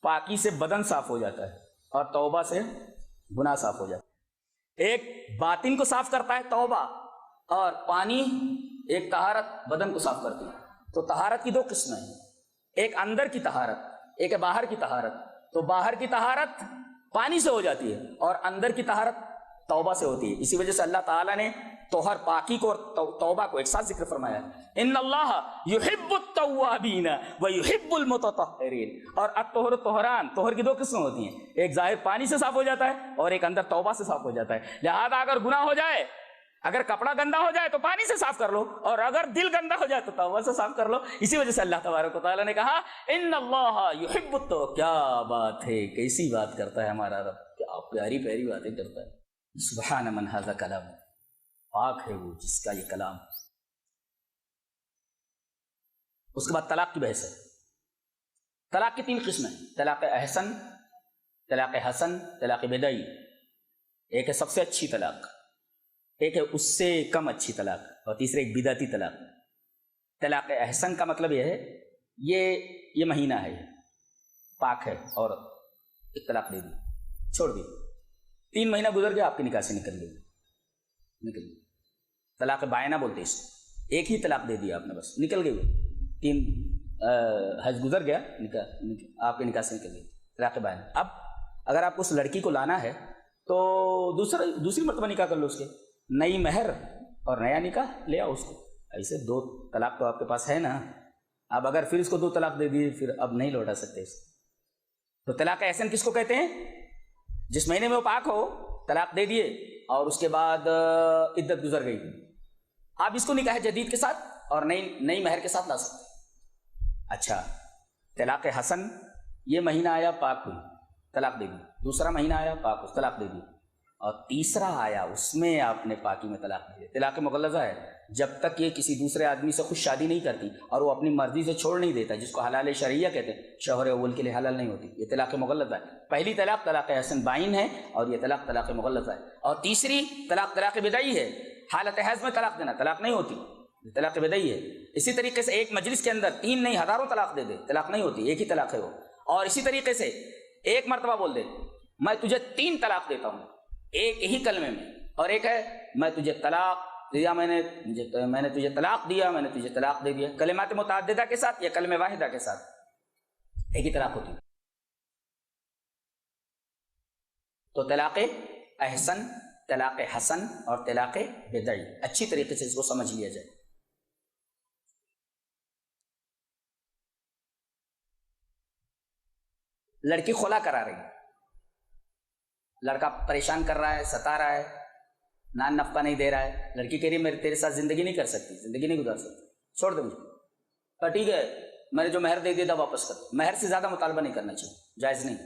S2: پاکی سے بدن صاف ہو جاتا ہے اور توبہ سے گناہ صاف ہو جاتا ہے۔ ایک باطن کو صاف کرتا ہے توبہ، اور پانی ایک طہارت بدن کو صاف کرتی ہے۔ تو طہارت کی 2 قسمیں ہیں، ایک اندر کی طہارت، ایک ہے باہر کی طہارت۔ تو باہر کی طہارت پانی سے ہو جاتی ہے اور اندر کی طہارت توبہ سے ہوتی ہے۔ اسی وجہ سے اللہ تعالیٰ نے طہر، پاکی کو اور توبہ کو ایک ساتھ ذکر فرمایا، ان اللہ یحب التوابین ویحب المتطہرین۔ اور الطہر، طہران، طہر کی 2 قسمیں ہوتی ہیں، ایک ظاہر پانی سے صاف ہو جاتا ہے اور ایک اندر توبہ سے صاف ہو جاتا ہے۔ لہذا اگر گناہ ہو جائے، اگر کپڑا گندا ہو جائے تو پانی سے صاف کر لو، اور اگر دل گندا ہو جائے تو توبہ سے صاف کر لو۔ اسی وجہ سے اللہ تبارک و تعالیٰ نے کہا ان اللہ یحب التوابین۔ کیا بات ہے، کیسی بات کرتا ہے ہمارا رب، کیا پیاری پیاری باتیں کرتا ہے۔ سبحان من ھذا کلام، پاک ہے وہ جس کا یہ کلام۔ اس کے بعد طلاق کی بحث ہے۔ طلاق کی 3 قسمیں ہیں، طلاق احسن، طلاق حسن، طلاق بدعی۔ ایک ہے سب سے اچھی طلاق، ایک ہے اس سے کم اچھی طلاق، اور تیسرے ایک بدعتی طلاق۔ طلاق احسن کا مطلب یہ ہے یہ مہینہ ہے، پاک ہے، اور ایک طلاق دے دی، چھوڑ دی، 3 مہینہ گزر گیا، آپ کی نکاح سے نکل گئی۔ طلاق بائنہ بولتے اس کو، ایک ہی طلاق دے دیا آپ نے، بس نکل گئی، 3 حیض گزر گیا، نکاح آپ کے نکاح سے نکل گئی، طلاق بائنہ۔ اب اگر آپ اس لڑکی کو لانا ہے تو دوسری مرتبہ نکاح کر لو اس کے، نئی مہر اور نیا نکاح لے آؤ اس کو۔ ایسے 2 طلاق تو آپ کے پاس ہے نا، اب اگر پھر اس کو 2 طلاق دے دیے پھر اب نہیں لوٹا سکتے اس کو۔ تو طلاق احسن کس کو کہتے ہیں؟ جس مہینے میں وہ پاک ہو، طلاق دے دیے اور اس کے بعد عدت گزر گئی، آپ اس کو نکاح جدید کے ساتھ اور نئی مہر کے ساتھ لا سکتے ہیں۔ اچھا، طلاق حسن، یہ مہینہ آیا پاک ہوئی، طلاق دے دی، دوسرا مہینہ آیا پاک ہوئی، طلاق دے دی، اور تیسرا آیا اس میں آپ نے پاکی میں طلاق دی۔ طلاق مغلظہ ہے، جب تک یہ کسی دوسرے آدمی سے خود شادی نہیں کرتی اور وہ اپنی مرضی سے چھوڑ نہیں دیتا، جس کو حلال شرعیہ کہتے ہیں، شوہر اول کے لیے حلال نہیں ہوتی، یہ طلاق مغلظہ ہے۔ پہلی طلاق طلاق حسن بائن ہے، اور یہ طلاق طلاق مغلظہ ہے۔ اور تیسری طلاق طلاق بدعی ہے، حالت حیض میں طلاق دینا، طلاق نہیں ہوتی، طلاق بدعی ہے۔ اسی طریقے سے ایک مجلس کے اندر 3 نہیں ہزاروں طلاق دے دے، طلاق نہیں ہوتی، ایک ہی طلاق ہے وہ۔ اور اسی طریقے سے ایک مرتبہ بول دے میں تجھے 3 طلاق دیتا ہوں ایک ہی کلمے میں، اور ایک ہے میں تجھے طلاق دیا، میں نے تجھے طلاق دیا، میں نے تجھے طلاق دے دیا، کلمات متعددہ کے ساتھ یا کلمہ واحدہ کے ساتھ ایک ہی طلاق ہوتی ہے۔ تو طلاق احسن، طلاق حسن اور طلاق بدعی، اچھی طریقے سے اس کو سمجھ لیا جائے۔ لڑکی خلا کرا رہی ہے، لڑکا پریشان کر رہا ہے، ستا رہا ہے، نان نفقہ نہیں دے رہا ہے، لڑکی کہہ رہی ہے میں تیرے ساتھ زندگی نہیں کر سکتی، زندگی نہیں گزار سکتی، چھوڑ دے مجھے۔ ٹھیک ہے میں نے جو مہر دے دیا تھا واپس کر۔ مہر سے زیادہ مطالبہ نہیں کرنا چاہیے، جائز نہیں،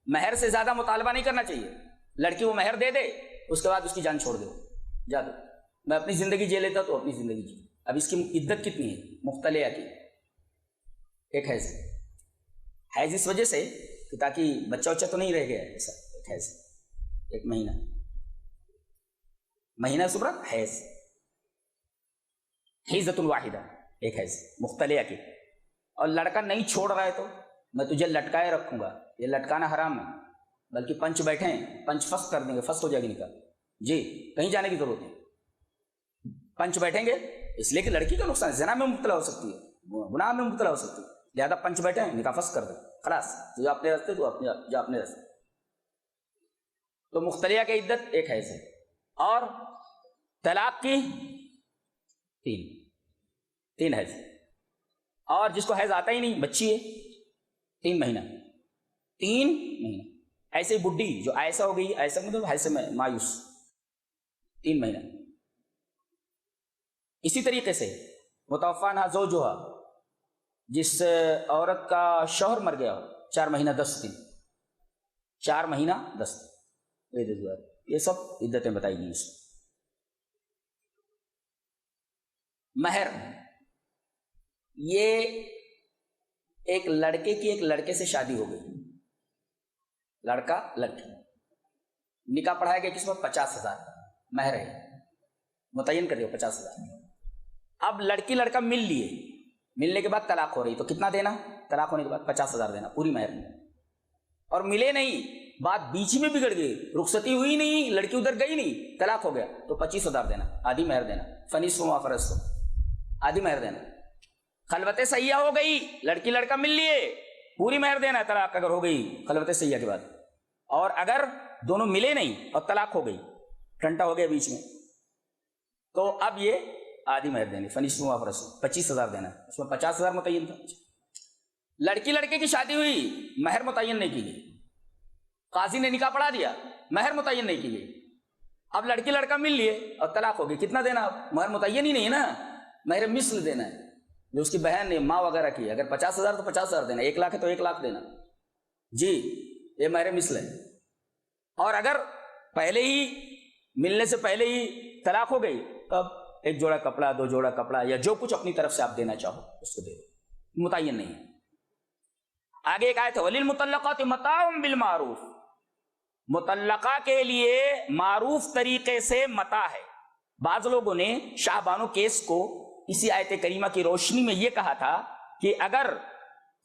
S2: مہر سے زیادہ مطالبہ نہیں کرنا چاہیے۔ لڑکی وہ مہر دے دے، اس کے بعد اس کی جان چھوڑ دے، جا دو، میں اپنی زندگی جی لیتا تو اپنی زندگی جی۔ اب اس کی عدت کتنی ہے؟ مختلعہ کی ایک حیض، حیض اس وجہ سے کہ تاکہ بچہ وچہ تو نہیں رہ گیا ایسا، ایک حیض 1 مہینہ، مہینہ صبح حیض، حیضۃ الواحدہ ایک حیض مختلعہ کی۔ اور لڑکا نہیں چھوڑ رہا ہے تو میں تجھے لٹکائے رکھوں گا، یہ لٹکانا حرام ہے، بلکہ پنچ بیٹھے ہیں، پنچ فسخ کر دیں گے، فسخ ہو جائے گی نکاح، جی کہیں جانے کی ضرورت نہیں، پنچ بیٹھیں گے، اس لیے کہ لڑکی کا نقصان زنا میں مبتلا ہو سکتی ہے، گناہ میں مبتلا ہو سکتی ہے، لہذا پنچ بیٹھے ہیں، نکاح فسخ کر دیں، خلاص جو اپنے راستے تو جو اپنے راستے۔ تو مختلعہ کی عدت ایک حیض ہے، اور طلاق کی 3 حیض، اور جس کو حیض آتا ہی نہیں، بچی ہے 3 مہینہ، 3 مہینہ، ایسے ہی بڈھی جو ایسا ہو گئی، ایسا مطلب ایسے میں مایوس 3 مہینہ۔ اسی طریقے سے متوفی عنہا زوجہا، جس عورت کا شوہر مر گیا ہو، 4 مہینہ 10 دن، 4 مہینہ 10 دن، یہ سب عدتیں بتائی گئی اس میں۔ مہر، یہ ایک لڑکے کی ایک لڑکے سے شادی ہو گئی، لڑکا لڑکی، نکاح پڑھایا گیا کس وقت؟ 50,000 مہر ہے، متعین کر دیا 50,000۔ اب لڑکی لڑکا مل لیے، ملنے کے بعد طلاق ہو رہی، تو کتنا دینا؟ طلاق ہونے کے بعد 50,000 دینا، پوری مہر میں۔ اور ملے نہیں، بات بیچ میں بگڑ گئی، رخصتی ہوئی نہیں، لڑکی ادھر گئی نہیں، طلاق ہو گیا، تو 25,000 دینا، آدھی مہر دینا، فنصف ما فرضتم، آدھی مہر دینا۔ خلوت سیاح ہو گئی، لڑکی لڑکا مل لیے، پوری مہر دینا ہے طلاق اگر ہو گئی خلوت سیاح کے بعد۔ اور اگر دونوں ملے نہیں اور طلاق ہو گئی، ٹھنڈا ہو گیا بیچ میں، تو اب یہ آدھی مہر دینی، فنصف ما فرضتم، 25,000 دینا ہے، اس میں 50,000 متعین تھا۔ لڑکی لڑکے کی شادی ہوئی، مہر متعین نہیں کی گئی، قاضی نے نکاح پڑھا دیا، مہر متعین نہیں کی گئی۔ اب لڑکی لڑکا مل لیے اور طلاق ہو گئی، کتنا دینا؟ مہر متعین ہی نہیں ہے نا، مہر مثل دینا ہے، جو اس کی بہن نے ماں وغیرہ کی، اگر 50,000 تو 50,000 دینا، 1 لاکھ ہے تو 1 لاکھ دینا، جی یہ مہر مثل ہے۔ اور اگر پہلے ہی ملنے سے پہلے ہی طلاق ہو گئی، تب 1 جوڑا کپڑا، 2 جوڑا کپڑا، یا جو کچھ اپنی طرف سے آپ دینا چاہو اس کو دے دو، متعین نہیں ہے۔ آگے ایک آیت ہے وَلِلْمُطَلَّقَاتِ مَتَاعٌ بِالْمَعْرُوفِ، مطلقہ کے لیے معروف طریقے سے متاع ہے۔ بعض لوگوں نے شاہ بانو کیس کو اسی آیت کریمہ کی روشنی میں یہ کہا تھا کہ اگر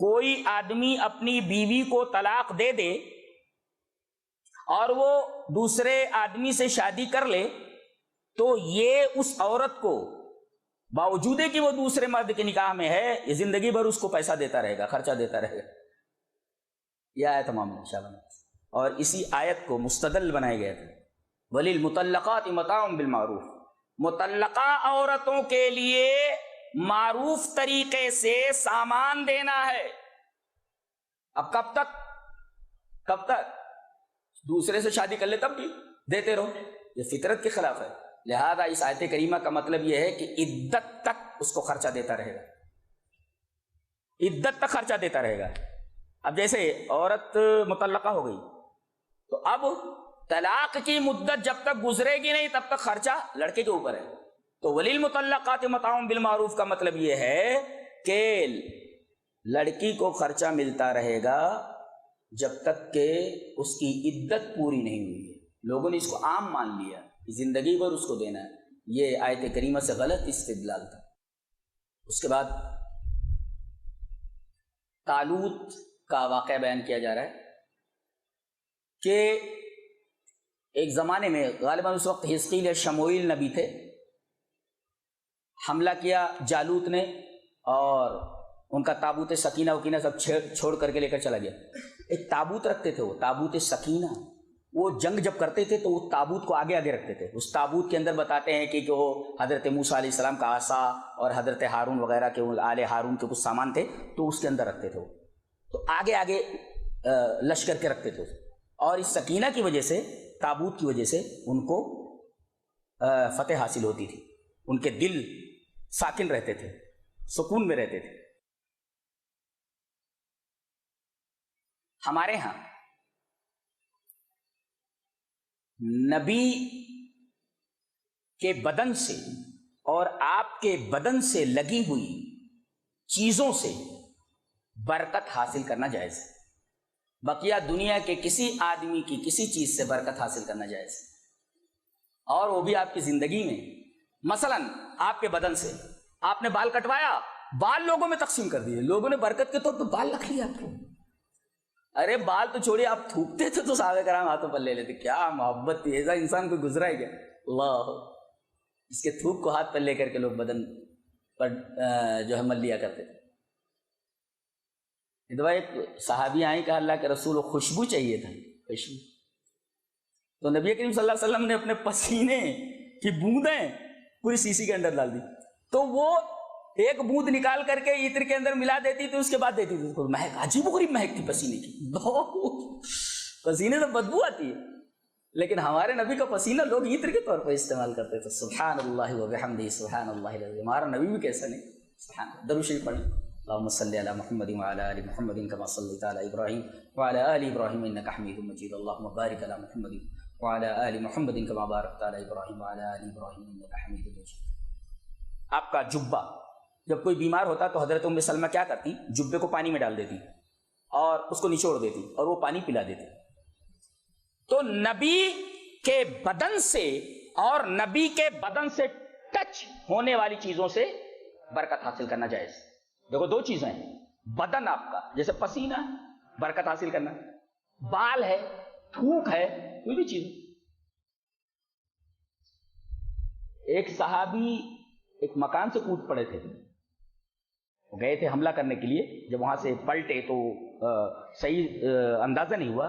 S2: کوئی آدمی اپنی بیوی کو طلاق دے دے اور وہ دوسرے آدمی سے شادی کر لے، تو یہ اس عورت کو باوجود کہ وہ دوسرے مرد کے نکاح میں ہے، یہ زندگی بھر اس کو پیسہ دیتا رہے گا، خرچہ دیتا رہے گا۔ یہ آیت تمام ہے، اور اسی آیت کو مستدل بنایا گیا تھا وَلِلْمُطَلَّقَاتِ مَتَاعٌ بِالْمَعْرُوفِ، مطلقہ عورتوں کے لیے معروف طریقے سے سامان دینا ہے۔ اب کب تک دوسرے سے شادی کر لے تب بھی دیتے رہو، یہ فطرت کے خلاف ہے۔ لہذا اس آیت کریمہ کا مطلب یہ ہے کہ عدت تک اس کو خرچہ دیتا رہے گا، عدت تک خرچہ دیتا رہے گا۔ اب جیسے عورت مطلقہ ہو گئی تو اب طلاق کی مدت جب تک گزرے گی نہیں تب تک خرچہ لڑکے کے اوپر ہے۔ تو وَلِلْمُطَلَّقَاتِ مَتَاعٌ بِالْمَعْرُوفِ کا مطلب یہ ہے کہ لڑکی کو خرچہ ملتا رہے گا جب تک کہ اس کی عدت پوری نہیں ہوئی ہے۔ لوگوں نے اس کو عام مان لیا کہ زندگی بھر اس کو دینا ہے، یہ آیت کریمہ سے غلط استدلال تھا۔ اس کے بعد طالوت کا واقعہ بیان کیا جا رہا ہے کہ ایک زمانے میں غالباً اس وقت حزقیل یا شموئیل نبی تھے، حملہ کیا جالوت نے اور ان کا تابوت سکینہ وکینہ سب چھوڑ کر کے لے کر چلا گیا۔ ایک تابوت رکھتے تھے، وہ تابوت سکینہ، وہ جنگ جب کرتے تھے تو وہ تابوت کو آگے آگے رکھتے تھے۔ اس تابوت کے اندر بتاتے ہیں کہ وہ حضرت موسیٰ علیہ السلام کا عصا اور حضرت ہارون وغیرہ کے آل ہارون کے کچھ سامان تھے تو اس کے اندر رکھتے تھے، تو آگے آگے لشکر کے رکھتے تھے، اور اس سکینہ کی وجہ سے، تابوت کی وجہ سے ان کو فتح حاصل ہوتی تھی، ان کے دل ساکن رہتے تھے، سکون میں رہتے تھے۔ ہمارے ہاں نبی کے بدن سے اور آپ کے بدن سے لگی ہوئی چیزوں سے برکت حاصل کرنا جائز ہے، بقیہ دنیا کے کسی آدمی کی کسی چیز سے برکت حاصل کرنا جائز ہے، اور وہ بھی آپ کی زندگی میں۔ مثلا آپ کے بدن سے آپ نے بال کٹوایا، بال لوگوں میں تقسیم کر دیے، لوگوں نے برکت کے طور پہ بال رکھ لیا آپ کو۔ ارے بال تو چھوڑیے، آپ تھوکتے تھے تو صحابہ کرام ہاتھوں پر لے لیتے، کیا محبت تھی، ایسا انسان کوئی گزرا ہے کیا؟ اللہ، اس کے تھوک کو ہاتھ پر لے کر کے لوگ بدن پر جو ہے مل لیا کرتے تھے۔ ایک صحابی آئیں، کہا اللہ کے رسول، خوشبو چاہیے تھا، خوشبو، تو نبی کریم صلی اللہ علیہ وسلم نے اپنے پسینے کی بوندیں پوری سیسی کے اندر ڈال دی، تو وہ ایک بوند نکال کر کے عطر کے اندر ملا دیتی تھی، اس کے بعد دیتی تھی، مہک عجیب و غریب مہک تھی پسینے کی، پسینے سے بدبو آتی ہے، لیکن ہمارے نبی کا پسینہ لوگ عطر کے طور پر استعمال کرتے تھے۔ سبحان اللہ و بحمدہ، سبحان اللہ العظیم۔ ہمارا نبی بھی کیسا نہیں، سبحان اللہ۔ درود شریف پڑھیں، اللہم صلی علی محمد وعلی آل محمد کما صلیت علی ابراہیم وعلی آل ابراہیم انک حمید مجید، اللہم بارک علی محمد وعلی آل محمد کما بارکت علی ابراہیم وعلی آل ابراہیم انک حمید مجید۔ آپ کا جبہ، جب کوئی بیمار ہوتا تو حضرت ام سلمہ کیا کرتی، جبے کو پانی میں ڈال دیتی اور اس کو نچوڑ دیتی اور وہ پانی پلا دیتی۔ تو نبی کے بدن سے اور نبی کے بدن سے ٹچ ہونے والی چیزوں سے برکت حاصل کرنا جائز۔ دیکھو دو چیزیں ہیں، بدن آپ کا جیسے پسینہ برکت حاصل کرنا، بال ہے، تھوک ہے، کوئی بھی چیز۔ ایک صحابی ایک مکان سے کود پڑے تھے، وہ گئے تھے حملہ کرنے کے لیے، جب وہاں سے پلٹے تو صحیح اندازہ نہیں ہوا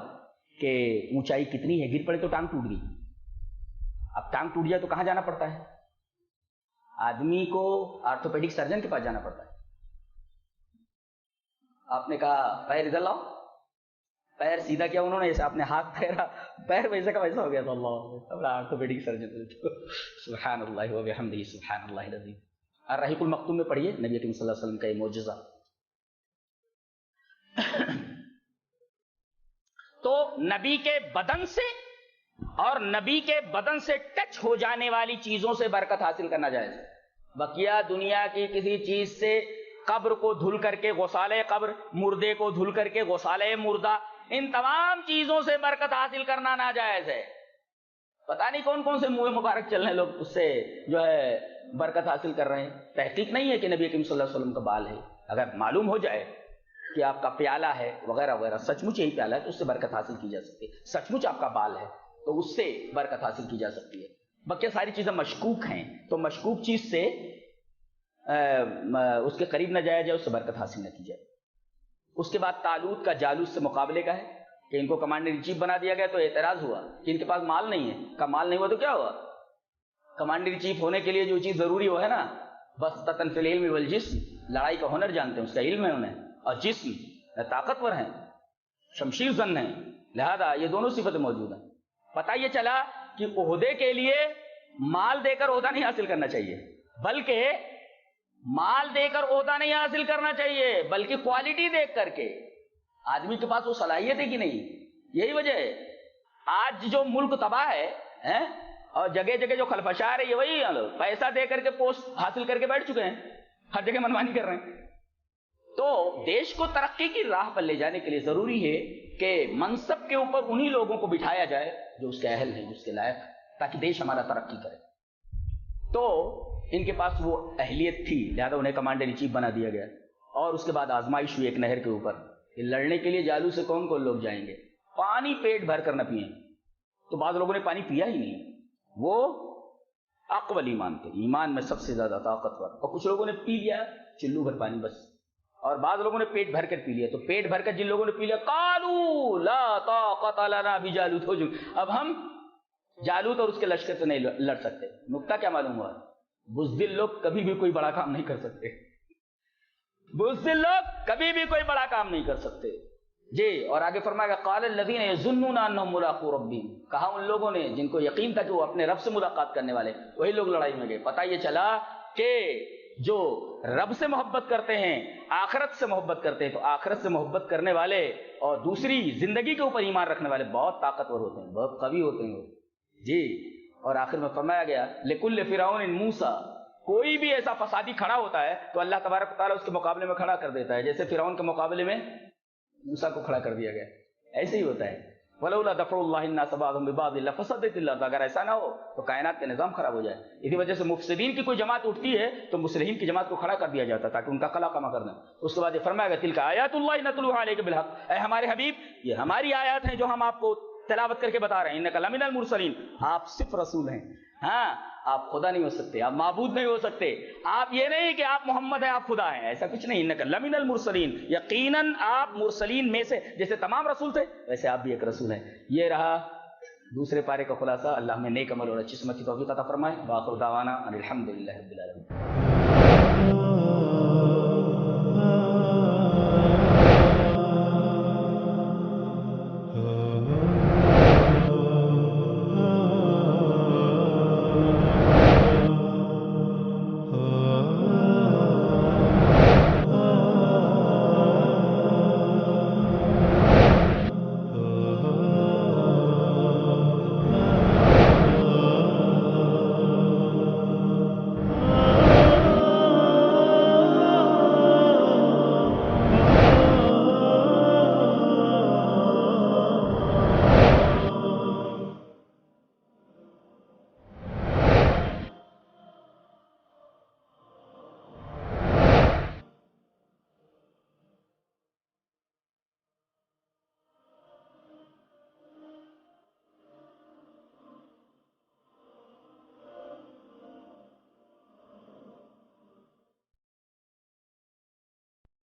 S2: کہ اونچائی کتنی ہے، گر پڑے تو ٹانگ ٹوٹ گئی۔ اب ٹانگ ٹوٹ جائے تو کہاں جانا پڑتا ہے؟ آدمی کو آرتھوپیڈک سرجن کے پاس جانا پڑتا ہے۔ آپ نے کہا پیر ادھر لاؤ، پیر سیدھا کیا انہوں نے، جیسے آپ نے ہاتھ پھیرا، پیر ویسے کا ویسا ہو گیا، تو اللہ آرتھوپیڈک سرجن۔ سبحان اللہ و بحمدہ، سبحان اللہ العظیم۔ الرحیق المختوم میں پڑھیے نبی کریم صلی اللہ علیہ وسلم کا یہ معجزہ۔ تو نبی کے بدن سے اور نبی کے بدن سے ٹچ ہو جانے والی چیزوں سے برکت حاصل کرنا جائز ہے، بقیہ دنیا کی کسی چیز سے، قبر کو دھل کر کے غسالہ قبر، مردے کو دھل کر کے غسالہ مردہ، ان تمام چیزوں سے برکت حاصل کرنا ناجائز ہے۔ پتہ نہیں کون کون سے منہ مبارک چل رہے ہیں لوگ، اس سے جو ہے برکت حاصل کر رہے ہیں۔ تحقیق نہیں ہے کہ نبی کریم صلی اللہ علیہ وسلم کا بال ہے، اگر معلوم ہو جائے کہ آپ کا پیالہ ہے وغیرہ وغیرہ، سچ مچ یہی پیالہ ہے تو اس سے برکت حاصل کی جا سکتی ہے، سچ مچ آپ کا بال ہے تو اس سے برکت حاصل کی جا سکتی ہے۔ بقیہ ساری چیزیں مشکوک ہیں، تو مشکوک چیز سے اس کے قریب نہ جایا جائے، اس سے برکت حاصل نہ کی جائے۔ اس کے بعد طالوت کا جالوت سے مقابلے کا ہے کہ ان کو کمانڈر ان چیف بنا دیا گیا، تو اعتراض ہوا کہ ان کے پاس مال نہیں ہے، کا مال نہیں ہوا تو کیا ہوا؟ کمانڈر ان چیف ہونے کے لیے جو چیز ضروری وہ ہے نا، بس تتن فی العلم والجسم، لڑائی کا ہنر جانتے ہیں، اس کا علم ہے انہیں، اور جسم طاقتور ہیں، شمشیر زن ہیں، لہذا یہ دونوں صفتیں موجود ہیں۔ پتہ یہ چلا کہ عہدے کے لیے مال دے کر عہدہ نہیں حاصل کرنا چاہیے، بلکہ مال دے کر عہدہ نہیں حاصل کرنا چاہیے، بلکہ کوالٹی دیکھ کر کے آدمی کے پاس وہ صلاحیت ہے کہ نہیں۔ یہی وجہ ہے آج جو ملک تباہ ہے اور جگہ جگہ جو خلفشار ہے، یہ وہی پیسہ دے کر کے پوسٹ حاصل کر کے بیٹھ چکے ہیں، ہر جگہ منمانی کر رہے ہیں۔ تو دیش کو ترقی کی راہ پر لے جانے کے لیے ضروری ہے کہ منصب کے اوپر انہی لوگوں کو بٹھایا جائے جو اس کے اہل ہیں، جو اس کے لائق، تاکہ دیش ہمارا ترقی کرے۔ تو ان کے پاس وہ اہلیت تھی، لہذا انہیں کمانڈر ان چیف بنا دیا گیا، اور اس کے بعد آزمائش ہوئی ایک نہر کے اوپر کہ لڑنے کے لیے جالو سے کون کون لوگ جائیں گے؟ پانی پیٹ بھر کر نہ پئیں. تو بعض لوگوں نے پانی پیا ہی نہیں. وہ اقوال ایمان تھے، ایمان میں سب سے زیادہ طاقتور. اور کچھ لوگوں نے پی لیا چلو بھر پانی بس، اور بعض لوگوں نے پیٹ بھر کر پی لیا. تو پیٹ بھر کر جن لوگوں نے پی لیا قالوا لا طاقت لنا بجالوت، ہو اب ہم جالوت اور اس کے لشکر سے نہیں لڑ سکتے. نکتہ کیا معلوم ہوا؟ بزدل لوگ کبھی بھی کوئی بڑا کام نہیں کر سکتے. بزدل لوگ کبھی بھی کوئی بڑا کام نہیں کر سکتے. جی، اور آگے فرمایا گا قال الذین یظنون انہم ملاقو ربہم، کہا ان لوگوں نے جن کو یقین تھا کہ وہ اپنے رب سے ملاقات کرنے والے، وہی لوگ لڑائی میں گئے. پتہ یہ چلا کہ جو رب سے محبت کرتے ہیں، آخرت سے محبت کرتے ہیں، تو آخرت سے محبت کرنے والے اور دوسری زندگی کے اوپر ایمان رکھنے والے بہت طاقتور ہوتے ہیں، بہت قوی ہوتے ہیں. جی، اور آخر میں فرمایا گیا لکل فرعون موسیٰ، کوئی بھی ایسا فسادی کھڑا ہوتا ہے تو اللہ تبارک و تعالیٰ اس کے مقابلے میں کھڑا کر دیتا ہے، جیسے فرعون کے مقابلے میں موسیٰ کو کھڑا کر دیا گیا. ایسے ہی ہوتا ہے. وَلَوْلَا دَفْعُ اللَّهِ النَّاسَ بَعْضَهُم بِبَعْضٍ لَفَسَدَتِ الْأَرْضُ، اگر ایسا نہ ہو تو کائنات کا نظام خراب ہو جائے. اسی وجہ سے مفسدین کی کوئی جماعت اٹھتی ہے تو مصلحین کی جماعت کو کھڑا کر دیا جاتا ہے تاکہ ان کا قلع کما کر دیں. اس کے بعد یہ فرمایا گیا تلک آیات اللہ نتلوها علیک بالحق، اے ہمارے حبیب یہ ہماری آیات ہیں جو ہم آپ کو تلاوت کر کے بتا رہے ہیں. انک لمن المرسلین، آپ صرف رسول ہیں. ہاں، آپ خدا نہیں ہو سکتے، آپ معبود نہیں ہو سکتے. آپ یہ نہیں کہ آپ محمد ہیں آپ خدا ہیں، ایسا کچھ نہیں. انک لمن المرسلین، یقیناً آپ مرسلین میں سے، جیسے تمام رسول تھے ویسے آپ بھی ایک رسول ہیں. یہ رہا دوسرے پارے کا خلاصہ. اللہ ہمیں نیک عمل اور اچھی سمجھ کی توفیق عطا فرمائے. وآخر دعوانا ان الحمد للہ رب العالمین.